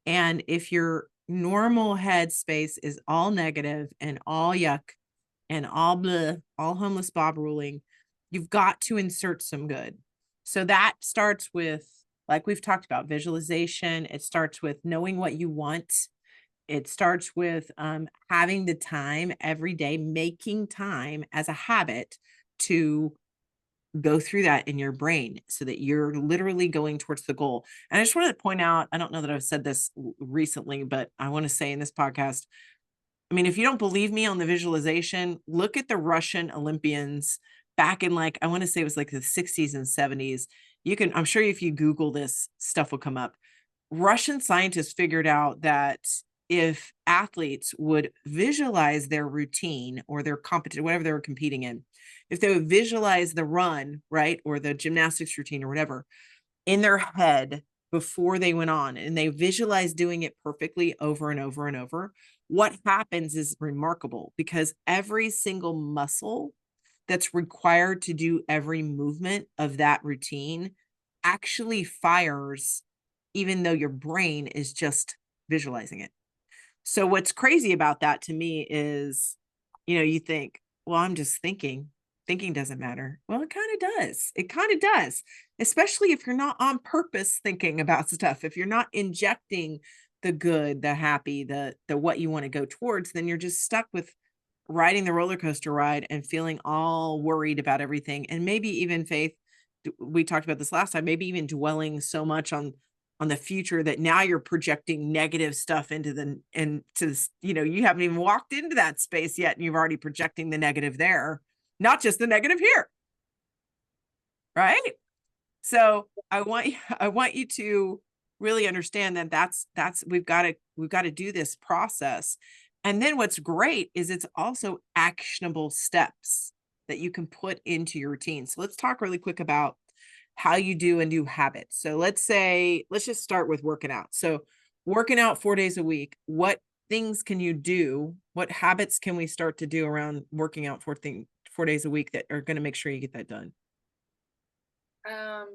And if your normal headspace is all negative and all yuck and all blah, all homeless Bob ruling, you've got to insert some good. So that starts with, like we've talked about, visualization. It starts with knowing what you want. It starts with having the time every day, making time as a habit to go through that in your brain so that you're literally going towards the goal. And I just wanted to point out, I don't know that I've said this recently, but I want to say in this podcast, I mean, if you don't believe me on the visualization, look at the Russian Olympians back in, like, I want to say it was like the 60s and 70s. You can, I'm sure if you Google this, stuff will come up. Russian scientists figured out that if athletes would visualize their routine or their competition, whatever they were competing in, if they would visualize the run, right, or the gymnastics routine or whatever in their head before they went on, and they visualized doing it perfectly over and over and over, what happens is remarkable because every single muscle that's required to do every movement of that routine actually fires, even though your brain is just visualizing it. So what's crazy about that to me is, you think, well, I'm just thinking. Thinking doesn't matter. Well, it kind of does. It kind of does, especially if you're not on purpose thinking about stuff. If you're not injecting the good, the happy, the what you want to go towards, then you're just stuck with riding the roller coaster ride and feeling all worried about everything. And maybe even Faith, we talked about this last time, maybe even dwelling so much on the future that now you're projecting negative stuff you haven't even walked into that space yet and you've already projecting the negative there, not just the negative here, right? So I want you to really understand that that's we've got to do this process. And then what's great is it's also actionable steps. that you can put into your routine. So let's talk really quick about how you do and do habits. So let's just start with working out. So working out 4 days a week, what things can you do? What habits can we start to do around working out 4 days a week that are going to make sure you get that done? Um,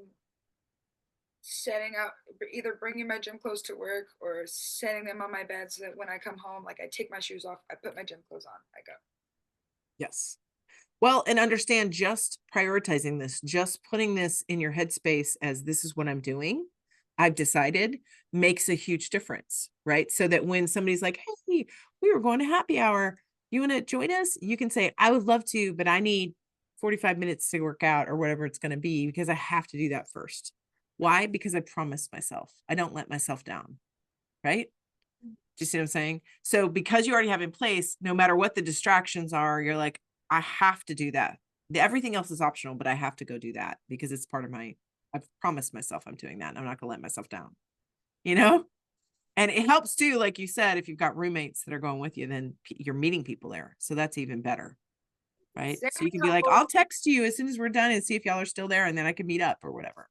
Setting up, either bringing my gym clothes to work or setting them on my bed so that when I come home, like I take my shoes off, I put my gym clothes on, I go. Yes. Well, and understand just prioritizing this, just putting this in your headspace as this is what I'm doing, I've decided makes a huge difference, right? So that when somebody's like, hey, we were going to happy hour, you want to join us? You can say, I would love to, but I need 45 minutes to work out or whatever it's going to be because I have to do that first. Why? Because I promised myself. I don't let myself down, right? Do you see what I'm saying? So because you already have in place, no matter what the distractions are, you're like, I have to do that. Everything else is optional, but I have to go do that because it's part of I've promised myself I'm doing that and I'm not going to let myself down, you know? And it helps too, like you said, if you've got roommates that are going with you, then you're meeting people there. So that's even better, right? So Extremely you can be like, helpful. I'll text you as soon as we're done and see if y'all are still there and then I can meet up or whatever.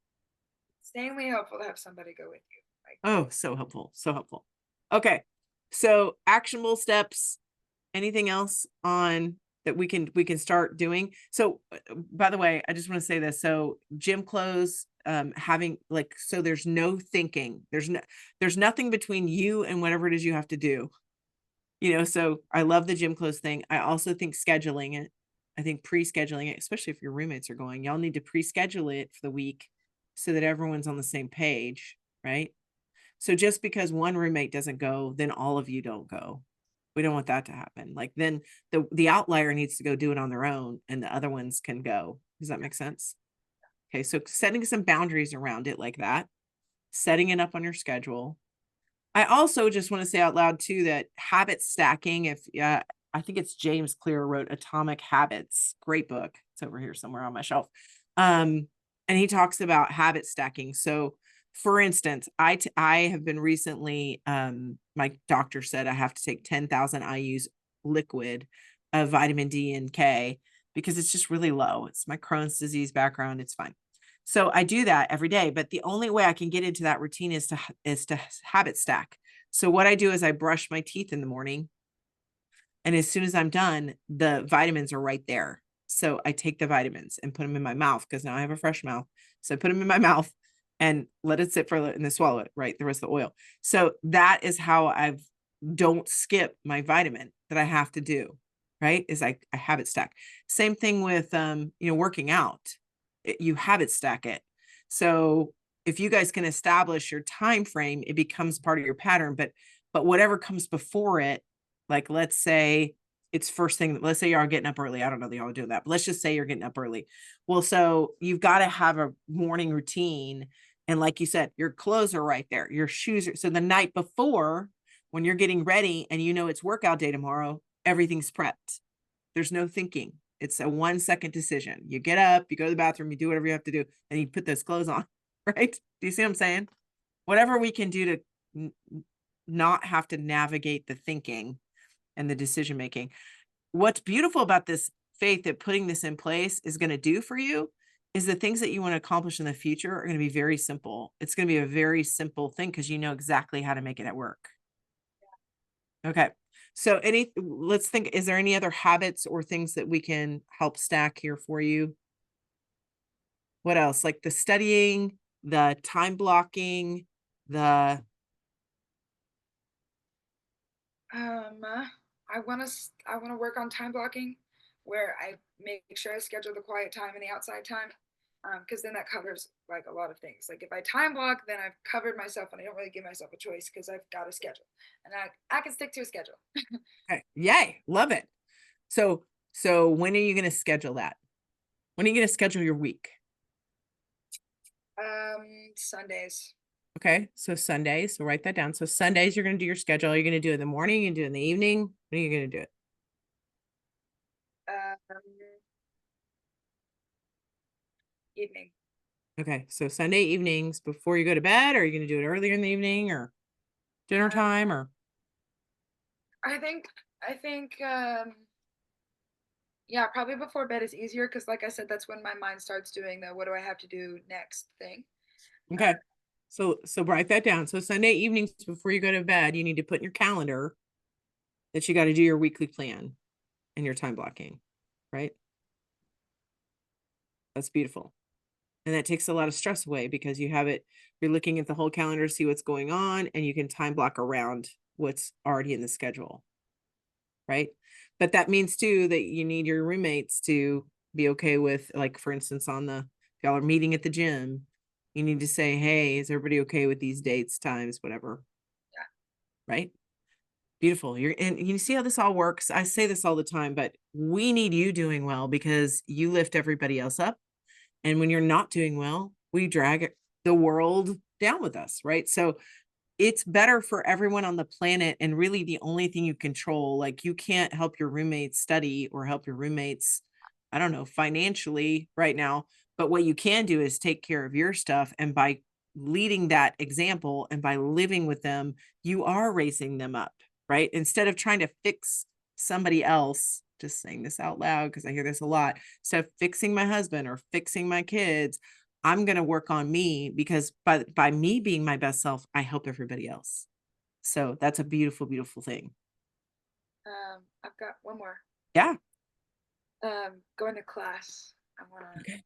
Extremely helpful to have somebody go with you. Like, Oh, so helpful. So helpful. Okay. So actionable steps, anything else on that we can start doing? So by the way, I just want to say this. So gym clothes, having like, so there's no thinking, there's nothing between you and whatever it is you have to do, so I love the gym clothes thing. I also think scheduling it. I think pre-scheduling it, especially if your roommates are going, y'all need to pre-schedule it for the week so that everyone's on the same page, right? So just because one roommate doesn't go, then all of you don't go. We don't want that to happen. Like then the outlier needs to go do it on their own and the other ones can go. Does that make sense? Okay, so setting some boundaries around it like that, setting it up on your schedule. I also just want to say out loud too that habit stacking, if I think it's James Clear wrote Atomic Habits, great book. It's over here somewhere on my shelf. And he talks about habit stacking. So for instance, I have been recently, my doctor said I have to take 10,000 IU's liquid of vitamin D and K because it's just really low. It's my Crohn's disease background. It's fine. So I do that every day, but the only way I can get into that routine is to habit stack. So what I do is I brush my teeth in the morning, and as soon as I'm done, the vitamins are right there. So I take the vitamins and put them in my mouth because now I have a fresh mouth. So I put them in my mouth and let it sit and then swallow it, right? The rest of the oil. So that is how I don't skip my vitamin that I have to do, right? Is I habit stack. Same thing with working out. You habit stack it. So if you guys can establish your time frame, it becomes part of your pattern. But whatever comes before it, like let's say it's first thing, let's say you're getting up early. I don't know that y'all are doing that, but let's just say you're getting up early. Well, so you've got to have a morning routine. And like you said, your clothes are right there. Your shoes are, so the night before, when you're getting ready and it's workout day tomorrow, everything's prepped. There's no thinking. It's a 1-second decision. You get up, you go to the bathroom, you do whatever you have to do, and you put those clothes on, right? Do you see what I'm saying? Whatever we can do to not have to navigate the thinking and the decision making. What's beautiful about this faith that putting this in place is going to do for you is the things that you want to accomplish in the future are going to be very simple. It's going to be a very simple thing because you know exactly how to make it at work. Okay. So let's think, is there any other habits or things that we can help stack here for you? What else? Like the studying, the time blocking, the I want to work on time blocking, where I make sure I schedule the quiet time and the outside time, because then that covers like a lot of things. Like if I time block, then I've covered myself, and I don't really give myself a choice because I've got a schedule, and I can stick to a schedule. okay. Yay, love it. So when are you going to schedule that? When are you going to schedule your week? Sundays. Okay, so Sundays, so write that down. So Sundays, you're going to do your schedule. You're going to do it in the morning, you do it in the evening. When are you going to do it? Um, Evening. Okay, so Sunday evenings before you go to bed, or are you going to do it earlier in the evening or dinner Um, time or? I think Yeah, probably before bed is easier because, like I said, that's when my mind starts doing the "what do I have to do next" thing. Uh, Okay. So write that down. So Sunday evenings before you go to bed, you need to put in your calendar that you got to do your weekly plan and your time blocking, right? That's beautiful. And that takes a lot of stress away because you have it, you're looking at the whole calendar, see what's going on, and you can time block around what's already in the schedule, right? But that means too that you need your roommates to be okay with, like, for instance, if y'all are meeting at the gym, you need to say, hey, is everybody okay with these dates, times, whatever, yeah. right? Beautiful. And you see how this all works. I say this all the time, but we need you doing well because you lift everybody else up. And when you're not doing well, we drag the world down with us, right? So it's better for everyone on the planet. And really, the only thing you control, like, you can't help your roommates study or help your roommates, I don't know, financially right now. But what you can do is take care of your stuff. And by leading that example and by living with them, you are raising them up, right? Instead of trying to fix somebody else, just saying this out loud because I hear this a lot. Instead of fixing my husband or fixing my kids, I'm going to work on me because by me being my best self, I help everybody else. So that's a beautiful, beautiful thing. I've got one more. Yeah. Going to class. I Okay.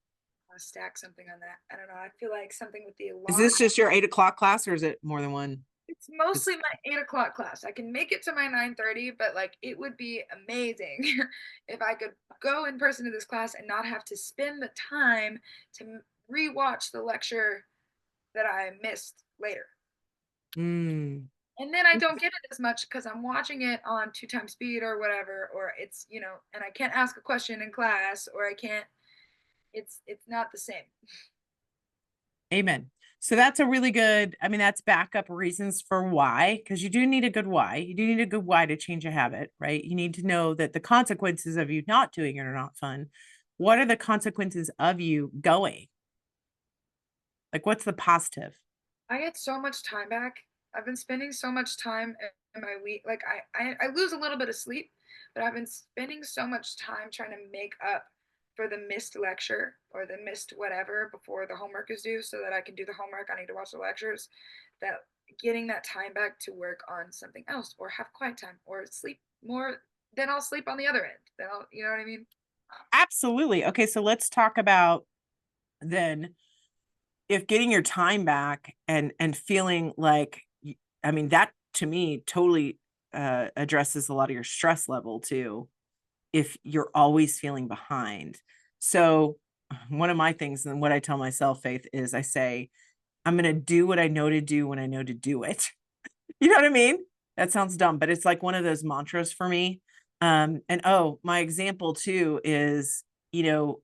wanna stack something on that. I don't know. I feel like something with the Is alarm. this just your 8 o'clock class or is it more than one? It's It's mostly my 8 o'clock class. I can make it to my 9:30, but like it would be amazing if I could go in person to this class and not have to spend the time to rewatch the lecture that I missed later. mm, And then I don't get it as much because I'm watching it on two times speed or whatever, or it's, and I can't ask a question in class, or I can't. It's not the same. amen. So that's a really good, I mean, that's backup reasons for why, because you do need a good why. You do need a good why to change a habit, right? You need to know that the consequences of you not doing it are not fun. What are the consequences of you going? Like, what's the positive? I get so much time back. I've been spending so much time in my week. Like I lose a little bit of sleep, but I've been spending so much time trying to make up for the missed lecture or the missed whatever before the homework is due so that I can do the homework. I need to watch the lectures. That getting that time back to work on something else or have quiet time or sleep more, then I'll sleep on the other end. Then I'll, you know what I mean? Absolutely. Okay, so let's talk about then if getting your time back and feeling like I mean, that to me totally addresses a lot of your stress level too, if you're always feeling behind. So one of my things and what I tell myself, Faith, is I say, I'm going to do what I know to do when I know to do it. You know what I mean? That sounds dumb, but it's like one of those mantras for me. And oh, my example too is, you know,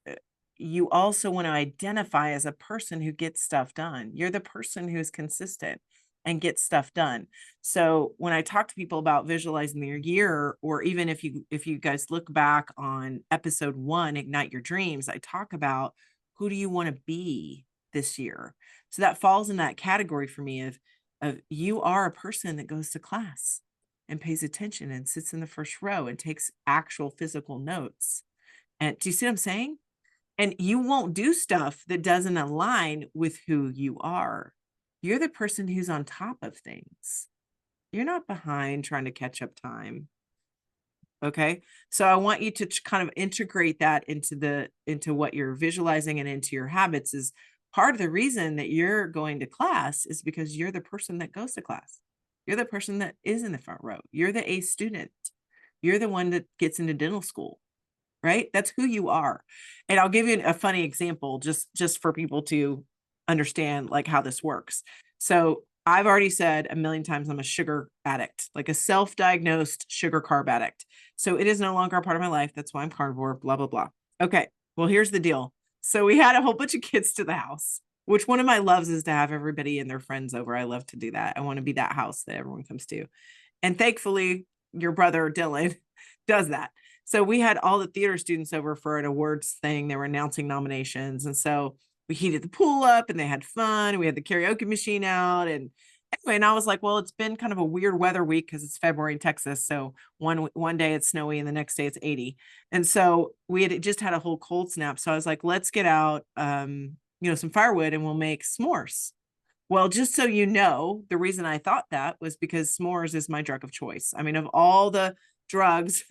uh, you also want to identify as a person who gets stuff done. You're the person who's consistent and gets stuff done. So when I talk to people about visualizing their year, or even if you guys look back on episode 1, Ignite Your Dreams, I talk about who do you want to be this year. So that falls in that category for me of you are a person that goes to class and pays attention and sits in the first row and takes actual physical notes. And do you see what I'm saying? And you won't do stuff that doesn't align with who you are. You're the person who's on top of things. You're not behind trying to catch up time. Okay. So I want you to kind of integrate that into what you're visualizing and into your habits. Is part of the reason that you're going to class is because you're the person that goes to class. You're the person that is in the front row. You're the A student. You're the one that gets into dental school, right? That's who you are. And I'll give you a funny example just for people to understand like how this works. So I've already said a million times I'm a sugar addict, like a self-diagnosed sugar carb addict. So it is no longer a part of my life. That's why I'm carnivore, blah, blah, blah. Okay. Well, here's the deal. So we had a whole bunch of kids to the house, which one of my loves is to have everybody and their friends over. I love to do that. I want to be that house that everyone comes to. And thankfully, your brother Dylan does that. So we had all the theater students over for an awards thing. They were announcing nominations. And so we heated the pool up and they had fun. We had the karaoke machine out and Anyway, and I was like, well, it's been kind of a weird weather week because it's February in Texas. So one day it's snowy and the next day it's 80. And so we had just had a whole cold snap. So I was like, let's get out some firewood and we'll make s'mores. Well, just so you know, the reason I thought that was because s'mores is my drug of choice. I mean, of all the drugs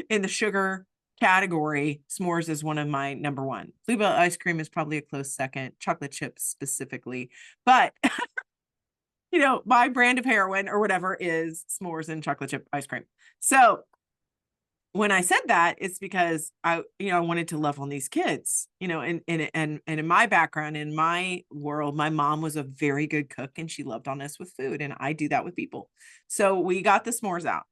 in the sugar category, s'mores is one of my number one. Bluebell ice cream is probably a close second, chocolate chips specifically. But my brand of heroin or whatever is s'mores and chocolate chip ice cream. So when I said that, it's because I wanted to love on these kids, and in my background, in my world, my mom was a very good cook and she loved on us with food. And I do that with people. So we got the s'mores out.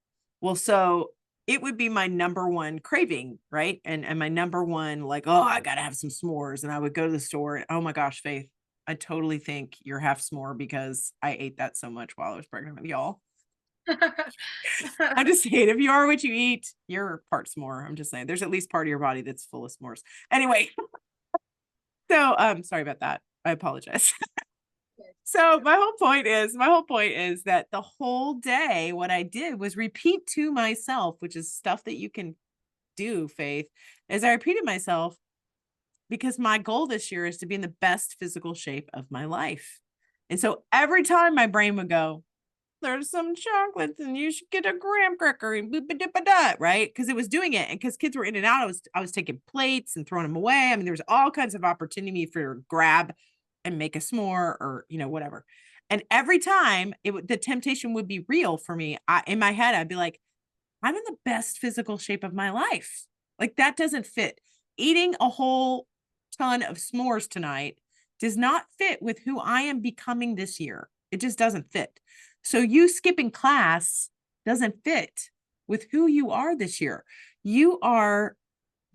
Well, so it would be my number one craving, right? And my number one, like, oh, I got to have some s'mores. And I would go to the store and, oh my gosh, Faith, I totally think you're half s'more because I ate that so much while I was pregnant with y'all. I'm just saying, if you are what you eat, you're part s'more. I'm just saying, there's at least part of your body that's full of s'mores. Anyway, so sorry about that. I apologize. So my whole point is that the whole day, what I did was repeat to myself, which is stuff that you can do, Faith, is I repeated myself because my goal this year is to be in the best physical shape of my life. And so every time my brain would go, there's some chocolates and you should get a graham cracker and right? Because it was doing it. And because kids were in and out, I was taking plates and throwing them away. I mean, there was all kinds of opportunity for grab and make a s'more or, whatever. And every time the temptation would be real for me. In my head, I'd be like, I'm in the best physical shape of my life. Like that doesn't fit. Eating a whole ton of s'mores tonight does not fit with who I am becoming this year. It just doesn't fit. So you skipping class doesn't fit with who you are this year. You are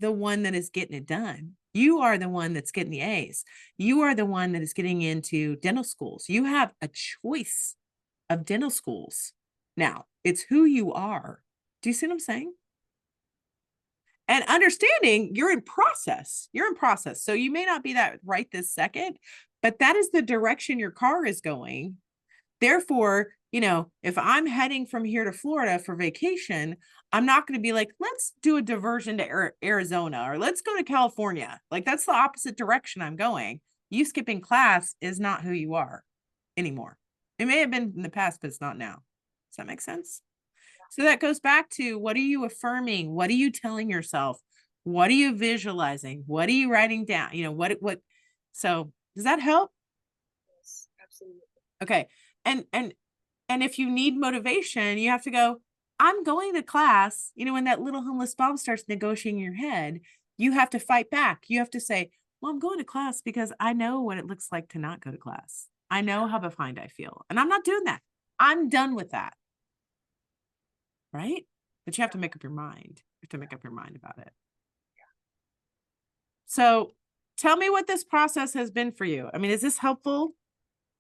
the one that is getting it done. You are the one that's getting the A's. You are the one that is getting into dental schools. You have a choice of dental schools. Now, it's who you are. Do you see what I'm saying? And understanding you're in process. You're in process. So you may not be that right this second, but that is the direction your car is going. Therefore, if I'm heading from here to Florida for vacation, I'm not going to be like, let's do a diversion to Arizona or let's go to California. Like that's the opposite direction I'm going. You skipping class is not who you are anymore. It may have been in the past, but it's not now. Does that make sense? So that goes back to, what are you affirming? What are you telling yourself? What are you visualizing? What are you writing down? So does that help? Yes, absolutely. Okay. And if you need motivation, you have to go, I'm going to class. When that little homeless bomb starts negotiating in your head, you have to fight back. You have to say, well, I'm going to class because I know what it looks like to not go to class. I know how behind I feel. And I'm not doing that. I'm done with that. Right? But you have to make up your mind. You have to make up your mind about it. So tell me what this process has been for you. I mean, is this helpful?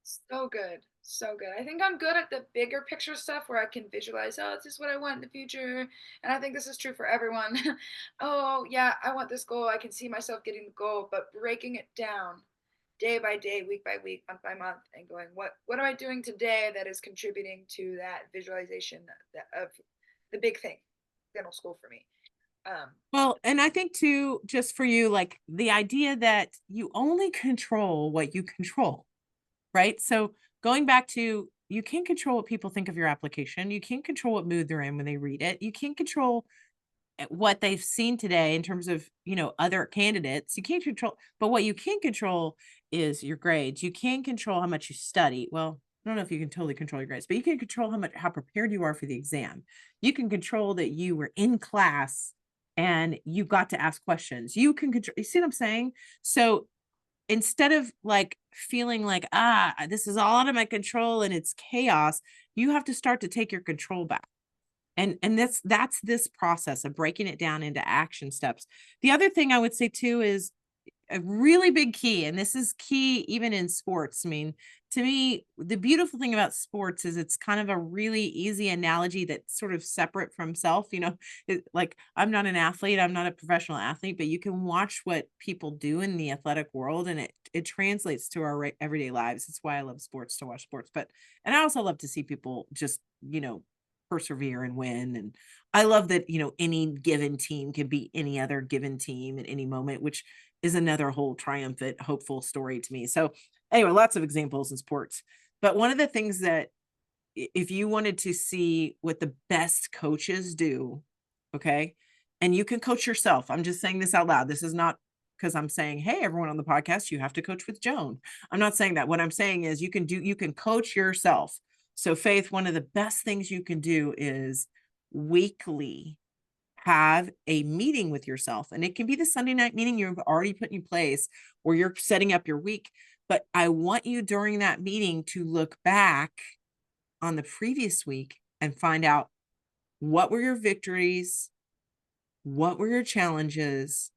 So good. So good. I think I'm good at the bigger picture stuff where I can visualize, oh, this is what I want in the future. And I think this is true for everyone. Oh, yeah, I want this goal. I can see myself getting the goal, but breaking it down day by day, week by week, month by month, and going, what am I doing today that is contributing to that visualization of the big thing, dental school for me. Well, and I think too, just for you, like the idea that you only control what you control, right? So going back to, you can't control what people think of your application. You can't control what mood they're in when they read it. You can't control what they've seen today in terms of, other candidates. You can't control, but what you can control is your grades. You can control how much you study. Well, I don't know if you can totally control your grades, but you can control how prepared you are for the exam. You can control that you were in class and you got to ask questions. You can control, you see what I'm saying? So instead of like feeling like, this is all out of my control and it's chaos, you have to start to take your control back. And that's this process of breaking it down into action steps. The other thing I would say too is a really big key, and this is key even in sports. I mean, to me, the beautiful thing about sports is it's kind of a really easy analogy that's sort of separate from self. Like I'm not an athlete, I'm not a professional athlete, but you can watch what people do in the athletic world, and it translates to our everyday lives. It's why I love sports, to watch sports, and I also love to see people just persevere and win. And I love that any given team can beat any other given team at any moment, which is another whole triumphant, hopeful story to me. So anyway, lots of examples in sports. But one of the things that if you wanted to see what the best coaches do, okay, and you can coach yourself. I'm just saying this out loud. This is not because I'm saying, hey, everyone on the podcast, you have to coach with Joan. I'm not saying that. What I'm saying is you can coach yourself. So Faith, one of the best things you can do is weekly have a meeting with yourself. And it can be the Sunday night meeting you've already put in place where you're setting up your week. But I want you during that meeting to look back on the previous week and find out what were your victories, what were your challenges,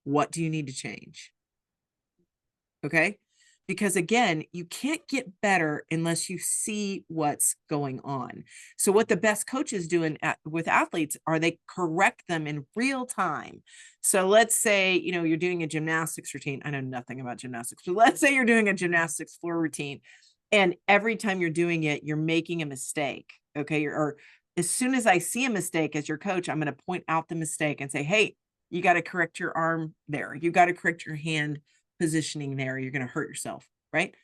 what do you need to change? Okay. Because again, you can't get better unless you see what's going on. So what the best coaches do with athletes are they correct them in real time. So let's say, you're doing a gymnastics routine. I know nothing about gymnastics, but let's say you're doing a gymnastics floor routine. And every time you're doing it, you're making a mistake. Okay. Or as soon as I see a mistake as your coach, I'm going to point out the mistake and say, hey, you got to correct your arm there. You got to correct your hand positioning there. You're going to hurt yourself. Right.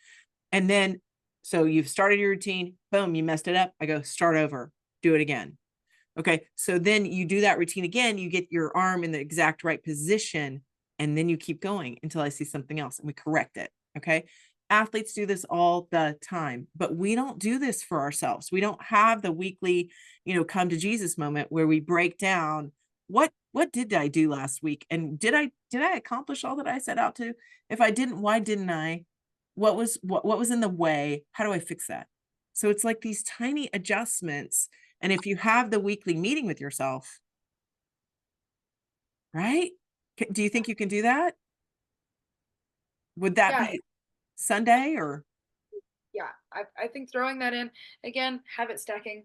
And then, so you've started your routine, boom, you messed it up. I go, start over, do it again. Okay. So then you do that routine again, you get your arm in the exact right position, and then you keep going until I see something else and we correct it. Okay. Athletes do this all the time, but we don't do this for ourselves. We don't have the weekly, come to Jesus moment where we break down what did I do last week? And did I accomplish all that I set out to? If I didn't, why didn't I? What was in the way? How do I fix that? So it's like these tiny adjustments. And if you have the weekly meeting with yourself, right? Do you think you can do that? Would that Yeah, be Sunday or? yeah. I think throwing that in again, habit stacking,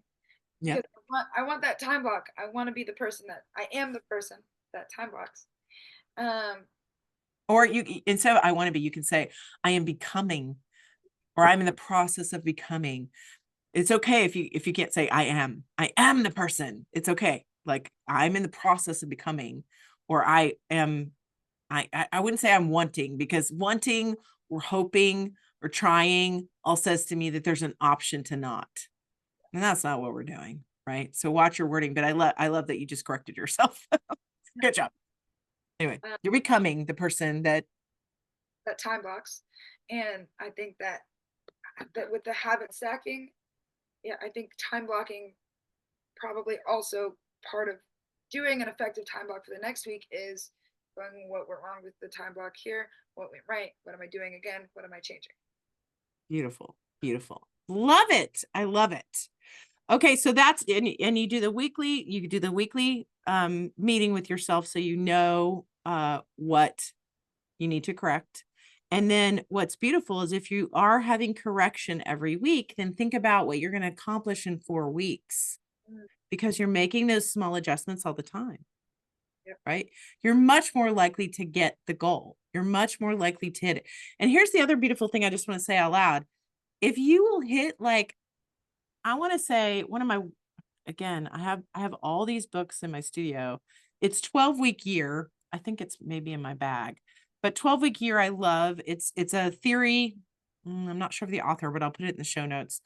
Yeah. because I want that time block. I want to be the person that I am the person that time blocks. Um, Or instead of I want to be, you can say, I am becoming, or I'm in the process of becoming. It's okay if you can't say I am the person. It's okay. Like I'm in the process of becoming, or I am, I wouldn't say I'm wanting, because wanting or hoping or trying all says to me that there's an option to not. And that's not what we're doing. Right. So watch your wording, but I love that you just corrected yourself. Good job. Anyway, uh, you're becoming the person that. that time blocks, and I think that with the habit stacking, yeah, I think time blocking probably also part of doing an effective time block for the next week is going what went wrong with the time block here, what went right, what am I doing again, what am I changing. Beautiful. Beautiful. Love it. I love it. Okay, so that's and you do the weekly meeting with yourself so you know what you need to correct. And then what's beautiful is if you are having correction every week, then think about what you're going to accomplish in 4 weeks, Mm, because you're making those small adjustments all the time, yep. right? You're much more likely to get the goal. You're much more likely to hit it. And here's the other beautiful thing I just want to say out loud. If you will hit, like, I want to say one of my, again, I have all these books in my studio. It's 12-week year. I think it's maybe in my bag. But 12-week year I love. It's a theory. I'm not sure of the author, but I'll put it in the show notes.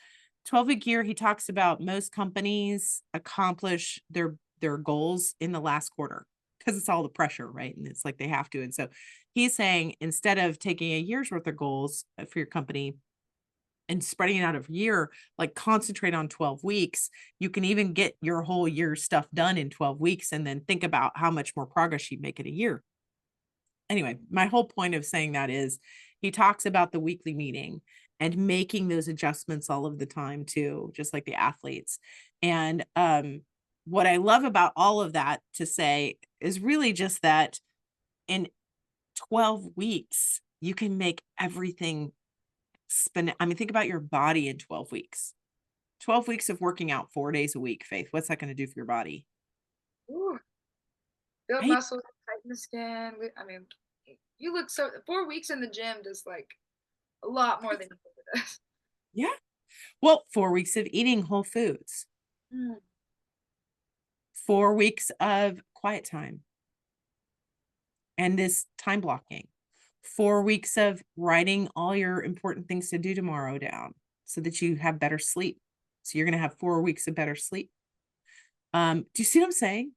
12-week year, he talks about most companies accomplish their goals in the last quarter because it's all the pressure, right? And it's like they have to. And so he's saying instead of taking a year's worth of goals for your company and spreading it out of year, like concentrate on 12 weeks. You can even get your whole year stuff done in 12 weeks and then think about how much more progress you make in a year. Anyway, my whole point of saying that is he talks about the weekly meeting and making those adjustments all of the time too, just like the athletes. And what I love about all of that to say is really just that in 12 weeks, you can make everything spin. I mean, think about your body in 12 weeks. 12 weeks of working out 4 days a week, Faith. What's that going to do for your body? Ooh, build Right? muscle, tighten the skin. I mean, you look so 4 weeks in the gym does like a lot more than you think it does. Yeah. Well, 4 weeks of eating whole foods, Mm. 4 weeks of quiet time and this time blocking, 4 weeks of writing all your important things to do tomorrow down so that you have better sleep. So you're going to have 4 weeks of better sleep. Do you see what I'm saying?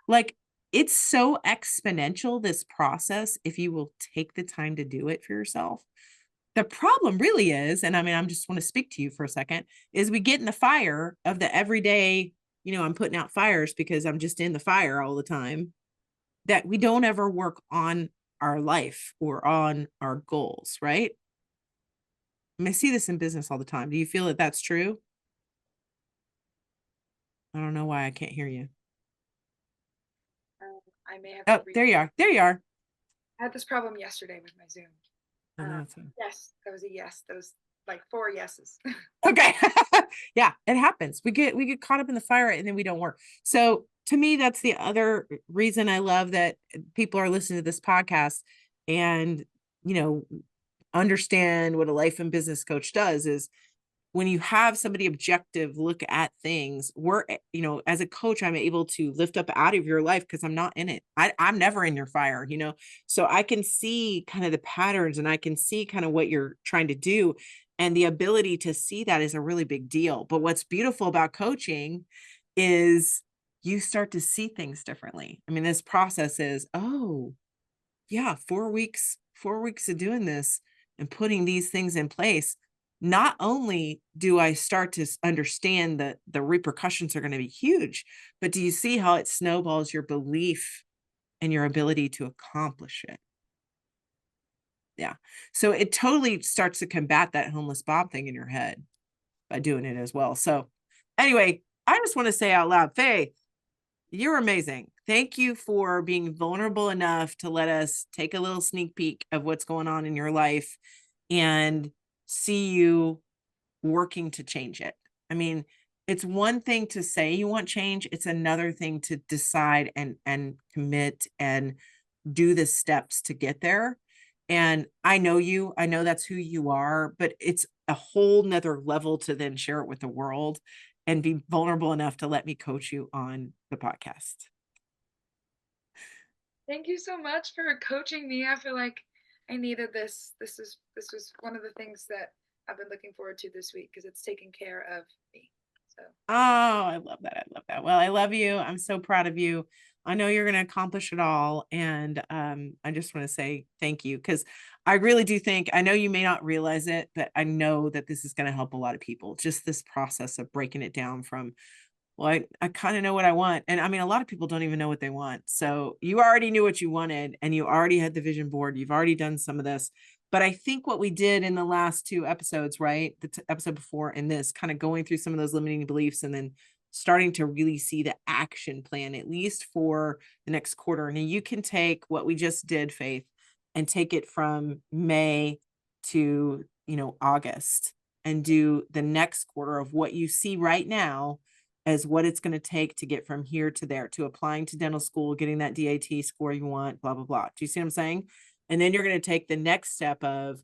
Like, it's so exponential, this process, if you will take the time to do it for yourself. The problem really is, and I mean, I'm just want to speak to you for a second, is we get in the fire of the everyday, I'm putting out fires because I'm just in the fire all the time, that we don't ever work on our life or on our goals, right? I mean, I see this in business all the time. Do you feel that that's true? I don't know why I can't hear you. I may have to Oh, there you are. There you are. I had this problem yesterday with my Zoom. Oh, Um, no, it's fine. yes, that was a yes. That was like four yeses. Okay. Yeah, it happens. We get caught up in the fire and then we don't work. So to me, that's the other reason I love that people are listening to this podcast and, you know, understand what a life and business coach does is when you have somebody objective look at things, as a coach, I'm able to lift up out of your life because I'm not in it. I'm never in your fire. So I can see kind of the patterns and I can see kind of what you're trying to do. And the ability to see that is a really big deal. But what's beautiful about coaching is you start to see things differently. I mean, this process is, oh, yeah, 4 weeks of doing this and putting these things in place. Not only do I start to understand that the repercussions are going to be huge, but do you see how it snowballs your belief and your ability to accomplish it? Yeah. So it totally starts to combat that homeless Bob thing in your head by doing it as well. So anyway, I just want to say out loud, Faith, you're amazing. Thank you for being vulnerable enough to let us take a little sneak peek of what's going on in your life and see you working to change it. I mean, it's one thing to say you want change, it's another thing to decide and commit and do the steps to get there. And I know you, I know that's who you are, but it's a whole nother level to then share it with the world and be vulnerable enough to let me coach you on the podcast. Thank you so much for coaching me. I feel like I needed this. This was one of the things that I've been looking forward to this week because it's taking care of me. So Oh, I love that. I love that. Well, I love you. I'm so proud of you. I know you're going to accomplish it all. And I just want to say thank you because I really do think, I know you may not realize it, but I know that this is going to help a lot of people. Just this process of breaking it down from, well, I kind of know what I want. And I mean, a lot of people don't even know what they want. So you already knew what you wanted and you already had the vision board. You've already done some of this. But I think what we did in the last two episodes, right? The episode before and this, kind of going through some of those limiting beliefs and then starting to really see the action plan, at least for the next quarter. And you can take what we just did, Faith, and take it from May to, August and do the next quarter of what you see right now as what it's going to take to get from here to there, to applying to dental school, getting that DAT score you want, blah, blah, blah. Do you see what I'm saying? And then you're going to take the next step of,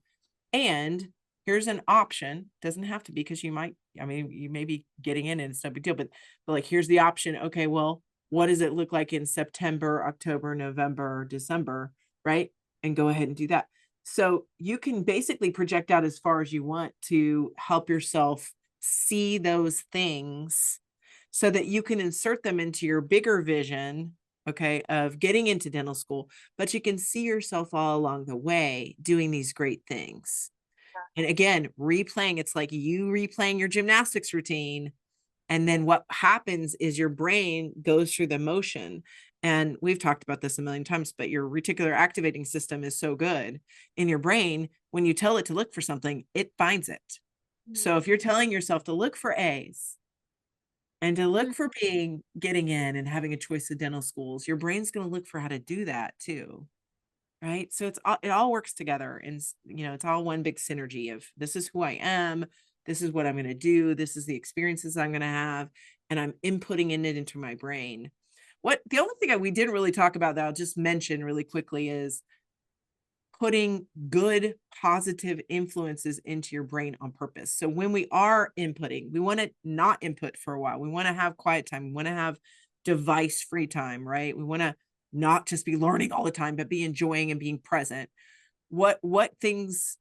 and here's an option. Doesn't have to be because you may be getting in and it's no big deal, but like, here's the option. Okay, well, what does it look like in September, October, November, December, right? And go ahead and do that. So you can basically project out as far as you want to help yourself see those things so that you can insert them into your bigger vision, okay, of getting into dental school, but you can see yourself all along the way doing these great things. And again, replaying, it's like you replaying your gymnastics routine. And then what happens is your brain goes through the motion. And we've talked about this a million times, but your reticular activating system is so good in your brain. When you tell it to look for something, it finds it. So if you're telling yourself to look for A's, and to look for getting in and having a choice of dental schools, your brain's going to look for how to do that too. right? So it all works together, and it's all one big synergy of this is who I am, this is what I'm going to do, this is the experiences I'm going to have, and I'm inputting in it into my brain. What the only thing that we didn't really talk about that I'll just mention really quickly is putting good positive influences into your brain on purpose. So when we are inputting, we want to not input for a while. We want to have quiet time. We want to have device free time, right? We want to not just be learning all the time, but be enjoying and being present. What things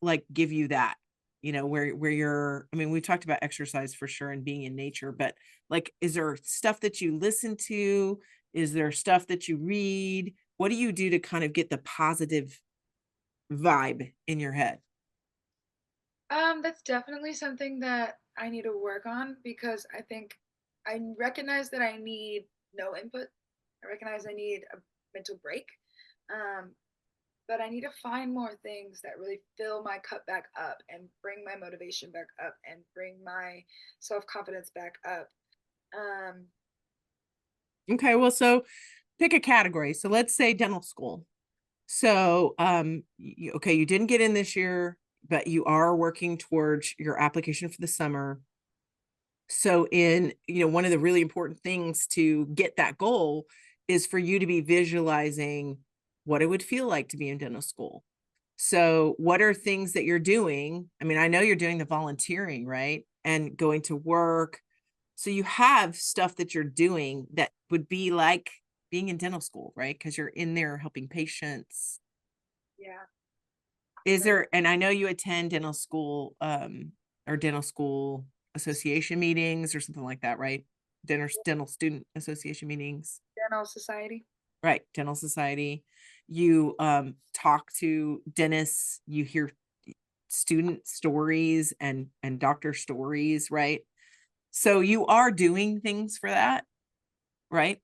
like give you that? Where you're, I mean, we talked about exercise for sure and being in nature, but like, is there stuff that you listen to? Is there stuff that you read? What do you do to kind of get the positive vibe in your head? That's definitely something that I need to work on because I think I recognize that I need no input. I recognize I need a mental break. Um, but I need to find more things that really fill my cup back up and bring my motivation back up and bring my self confidence back up. Um, Okay, well, so pick a category. So let's say dental school. So, okay, you didn't get in this year, but you are working towards your application for the summer. So one of the really important things to get that goal is for you to be visualizing what it would feel like to be in dental school. So what are things that you're doing? I mean, I know you're doing the volunteering, right? And going to work. So you have stuff that you're doing that would be like being in dental school, right? Because you're in there helping patients. yeah, Is right. there, and I know you attend dental school, or dental school association meetings or something like that, right? Dental student association meetings, Dental society. right? Dental society. You talk to dentists, you hear student stories and doctor stories, right? So you are doing things for that, right?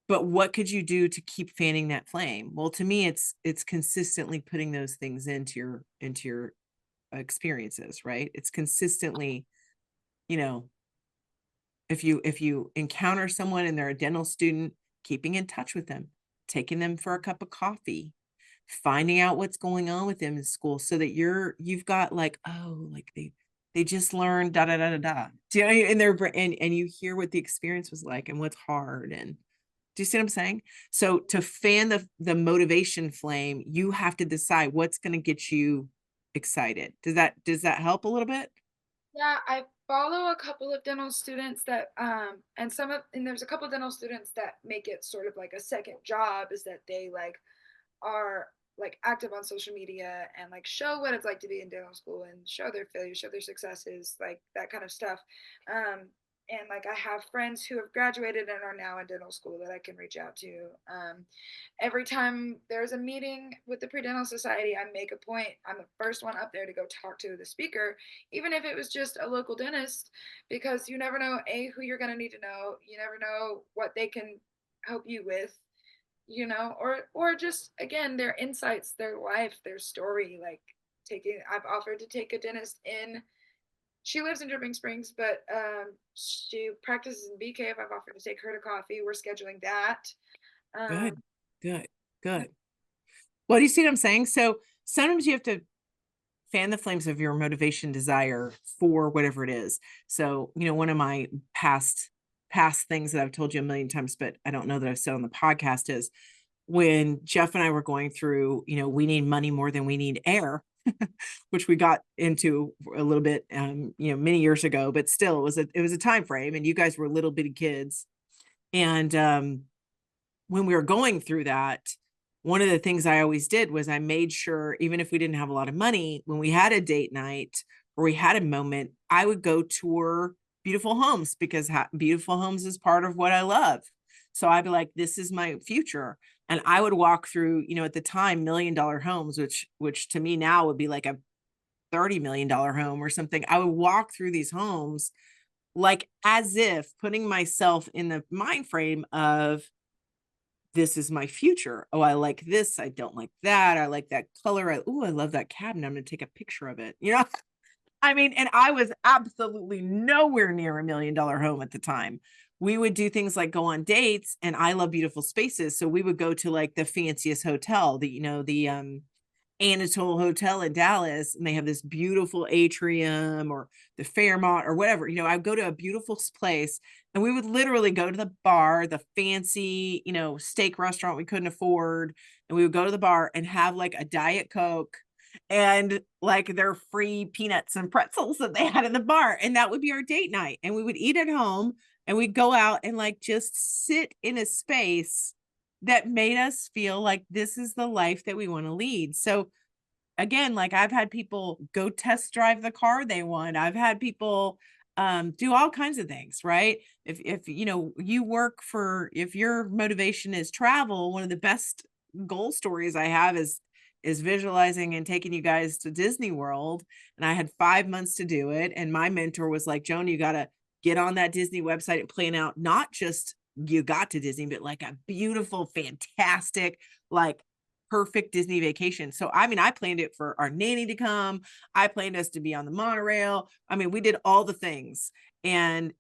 But what could you do to keep fanning that flame? Well, to me, it's consistently putting those things into your experiences, right? It's consistently, you know, if you encounter someone and they're a dental student, keeping in touch with them, taking them for a cup of coffee, finding out what's going on with them in school so that you've got like, oh, like they just learned da da da da da. Do you know, in their brain, and you hear what the experience was like and what's hard. And do you see what I'm saying? So to fan the motivation flame, you have to decide what's going to get you excited. Does that help a little bit? Yeah, I follow a couple of dental students that and there's a couple of dental students that make it sort of like a second job is that they like are like active on social media and like show what it's like to be in dental school and show their failures, show their successes, like that kind of stuff. And like I have friends who have graduated and are now in dental school that I can reach out to. Every time there's a meeting with the pre-dental society, I make a point. I'm the first one up there to go talk to the speaker, even if it was just a local dentist, because you never know who you're going to need to know. You never know what they can help you with, or just again their insights, their life, their story. Like taking I've offered to take a dentist in she lives in Dripping Springs, but she practices in BK. I've offered to take her to coffee. We're scheduling that. Good, um good, good. Well, do you see what I'm saying? So sometimes you have to fan the flames of your motivation desire for whatever it is. So, one of my past things that I've told you a million times, but I don't know that I've said on the podcast is when Jeff and I were going through, we need money more than we need air, which we got into a little bit, many years ago, but still it was a time frame, and you guys were little bitty kids. And when we were going through that, one of the things I always did was I made sure, even if we didn't have a lot of money, when we had a date night or we had a moment, I would go tour beautiful homes because beautiful homes is part of what I love. So I'd be like, this is my future. And I would walk through, at the time, $1 million homes, which to me now would be like a $30 million home or something. I would walk through these homes like as if putting myself in the mind frame of this is my future. Oh, I like this. I don't like that. I like that color. I love that cabinet. I'm going to take a picture of it. I mean, and I was absolutely nowhere near $1 million home at the time. We would do things like go on dates, and I love beautiful spaces. So we would go to like the fanciest hotel, the Anatole Hotel in Dallas, and they have this beautiful atrium or the Fairmont or whatever. I'd go to a beautiful place, and we would literally go to the bar, the fancy, steak restaurant we couldn't afford. And we would go to the bar and have like a Diet Coke and like their free peanuts and pretzels that they had in the bar. And that would be our date night. And we would eat at home, and we'd go out and like just sit in a space that made us feel like this is the life that we want to lead. So again, like I've had people go test drive the car they want. I've had people do all kinds of things, right? If you work for, if your motivation is travel, one of the best goal stories I have is visualizing and taking you guys to Disney World. And I had 5 months to do it. And my mentor was like, Joan, you got to get on that Disney website and plan out not just you got to Disney, but like a beautiful, fantastic, like perfect Disney vacation. So, I mean, I planned it for our nanny to come. I planned us to be on the monorail. I mean, we did all the things. And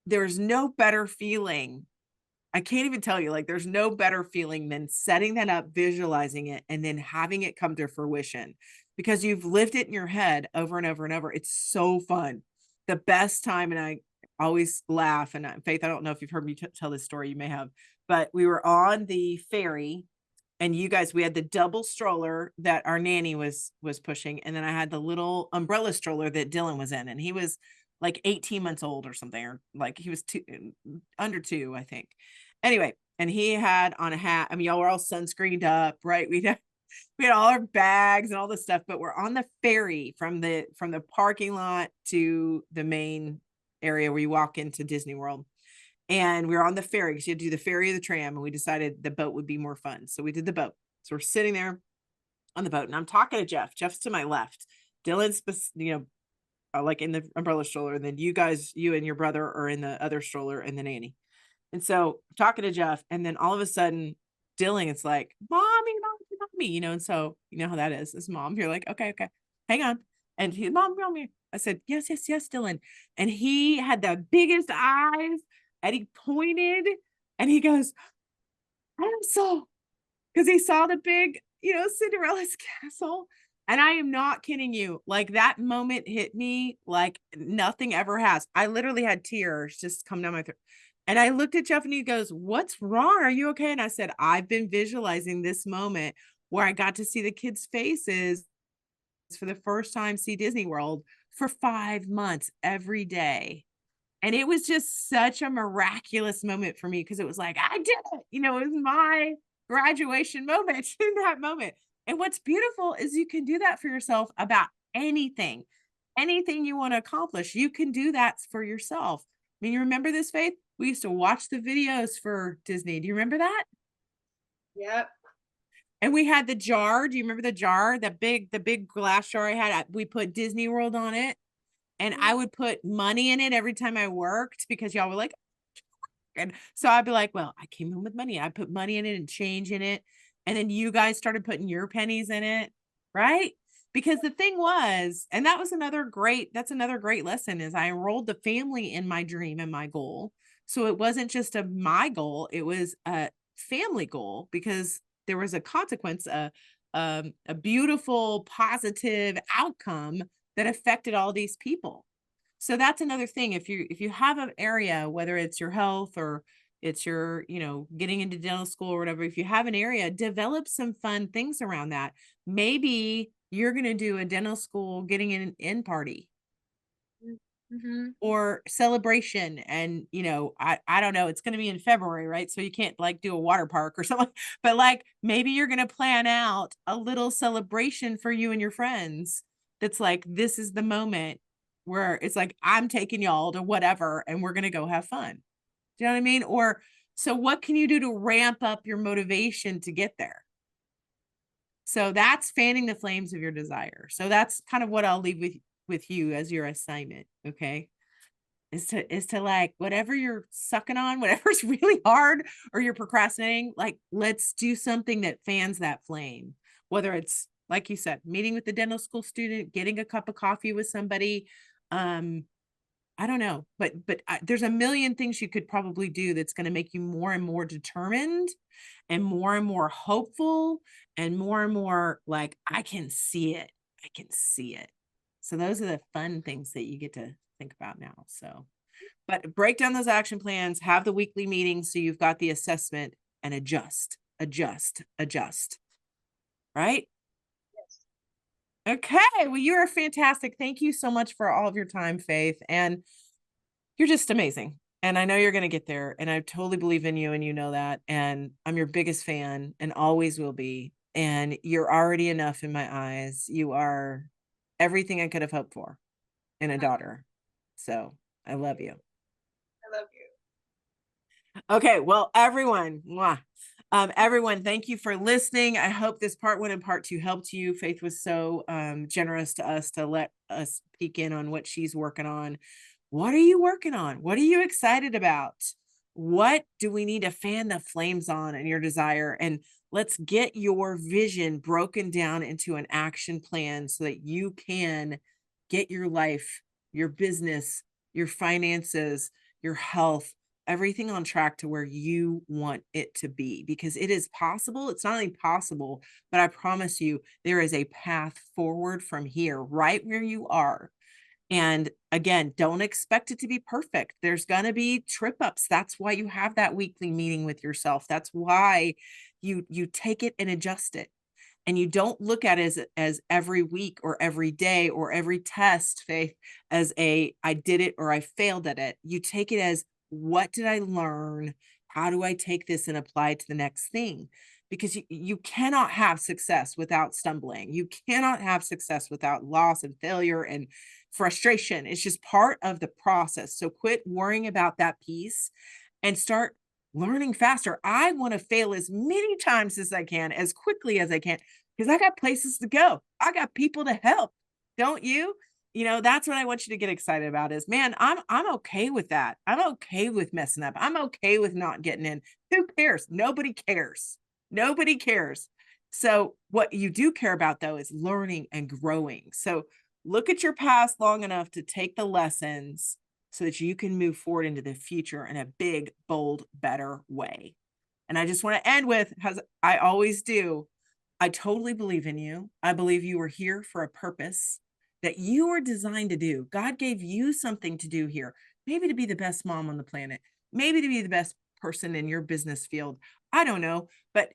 there's no better feeling. I can't even tell you, like, there's no better feeling than setting that up, visualizing it, and then having it come to fruition because you've lived it in your head over and over and over. It's so fun. The best time, and I always laugh. And Faith, I don't know if you've heard me tell this story, you may have, but we were on the ferry, and you guys, we had the double stroller that our nanny was pushing, and then I had the little umbrella stroller that Dylan was in, and he was like 18 months old or something, or like he was under 2, I think. Anyway, and he had on a hat. I mean, y'all were all sunscreened up, right? We had all our bags and all this stuff, but we're on the ferry from the parking lot to the main area where you walk into Disney World. And we were on the ferry because you had to do the ferry or the tram, and we decided the boat would be more fun. So we did the boat. So we're sitting there on the boat, and I'm talking to Jeff. Jeff's to my left. Dylan's, like in the umbrella stroller, and then you guys, you and your brother are in the other stroller and the nanny. And so talking to Jeff, and then all of a sudden, Dylan, it's like, mommy, mommy, mommy, and so you know how that is. As mom, you're like, okay, okay, hang on. And he, mom, mommy. I said, yes, yes, yes, Dylan. And he had the biggest eyes, and he pointed, and he goes, I saw, because he saw the big, Cinderella's castle. And I am not kidding you. Like that moment hit me like nothing ever has. I literally had tears just come down my throat. And I looked at Jeff, and he goes, what's wrong? Are you okay? And I said, I've been visualizing this moment where I got to see the kids' faces for the first time, see Disney World for 5 months every day. And it was just such a miraculous moment for me because it was like, I did it. It was my graduation moment in that moment. And what's beautiful is you can do that for yourself about anything, anything you want to accomplish. You can do that for yourself. I mean, you remember this, Faith? We used to watch the videos for Disney. Do you remember that? Yep. And we had the jar. Do you remember the jar? The big glass jar I had. We put Disney World on it. And I would put money in it every time I worked because y'all were like, and so I'd be like, well, I came in with money. I put money in it and change in it. And then you guys started putting your pennies in it, right? Because the thing was, and that's another great lesson is I enrolled the family in my dream and my goal. So it wasn't just my goal, it was a family goal because there was a consequence, a beautiful, positive outcome that affected all these people. So that's another thing. If you have an area, whether it's your health or it's your, getting into dental school or whatever, if you have an area, develop some fun things around that. Maybe you're going to do a dental school getting in party Mm-hmm. or celebration. And, I don't know, it's going to be in February, right? So you can't like do a water park or something, but like maybe you're going to plan out a little celebration for you and your friends. That's like, this is the moment where it's like, I'm taking y'all to whatever, and we're going to go have fun. Do you know what I mean? Or, so what can you do to ramp up your motivation to get there? So that's fanning the flames of your desire. So that's kind of what I'll leave with you as your assignment. Okay. Is to like whatever you're sucking on, whatever's really hard or you're procrastinating, like let's do something that fans that flame, whether it's like you said, meeting with the dental school student, getting a cup of coffee with somebody. I don't know, but there's a million things you could probably do that's going to make you more and more determined and more hopeful and more like, I can see it. I can see it. So those are the fun things that you get to think about now. So, but break down those action plans, have the weekly meetings so you've got the assessment and adjust, adjust, adjust. Right? Yes. Okay. Well, you are fantastic. Thank you so much for all of your time, Faith. And you're just amazing. And I know you're going to get there. And I totally believe in you. And you know that. And I'm your biggest fan and always will be. And you're already enough in my eyes. You are everything I could have hoped for in a daughter. So I love you. I love you. Okay, well, everyone, everyone, thank you for listening. I hope this part 1 and part 2 helped you. Faith was so generous to us to let us peek in on what she's working on. What are you working on? What are you excited about? What do we need to fan the flames on in your desire? And let's get your vision broken down into an action plan so that you can get your life, your business, your finances, your health, everything on track to where you want it to be, because it is possible. It's not only possible, but I promise you, there is a path forward from here, right where you are. And again, don't expect it to be perfect. There's going to be trip ups. That's why you have that weekly meeting with yourself. That's why you take it and adjust it. And you don't look at it as every week or every day or every test, Faith, as I did it or I failed at it. You take it as, what did I learn? How do I take this and apply it to the next thing? Because you cannot have success without stumbling. You cannot have success without loss and failure and frustration. It's just part of the process. So quit worrying about that piece and start learning faster. I want to fail as many times as I can, as quickly as I can, because I got places to go. I got people to help. Don't you? You know, that's what I want you to get excited about is, man, I'm okay with that. I'm okay with messing up. I'm okay with not getting in. Who cares? Nobody cares. Nobody cares. So what you do care about though is learning and growing. So look at your past long enough to take the lessons so that you can move forward into the future in a big, bold, better way. And I just want to end with, as I always do, I totally believe in you. I believe you were here for a purpose that you were designed to do. God gave you something to do here, maybe to be the best mom on the planet, maybe to be the best person in your business field. I don't know, but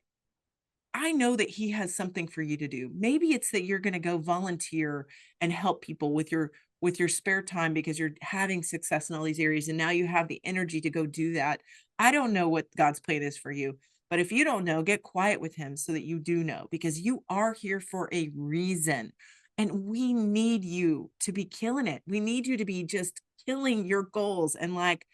I know that he has something for you to do. Maybe it's that you're going to go volunteer and help people with your spare time because you're having success in all these areas and now you have the energy to go do that. I don't know what God's plan is for you, but if you don't know, get quiet with him so that you do know, because you are here for a reason. And we need you to be killing it. We need you to be just killing your goals and like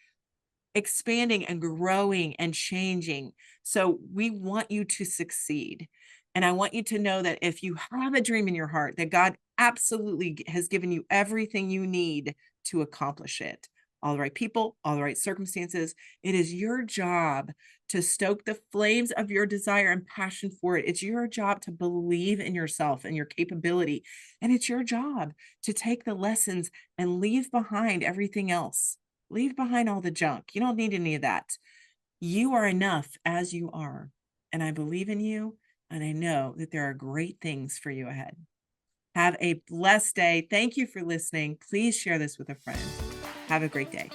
expanding and growing and changing. So we want you to succeed. And I want you to know that if you have a dream in your heart, that God absolutely has given you everything you need to accomplish it. All the right people, all the right circumstances. It is your job to stoke the flames of your desire and passion for it. It's your job to believe in yourself and your capability. And it's your job to take the lessons and leave behind everything else. Leave behind all the junk. You don't need any of that. You are enough as you are. And I believe in you. And I know that there are great things for you ahead. Have a blessed day. Thank you for listening. Please share this with a friend. Have a great day.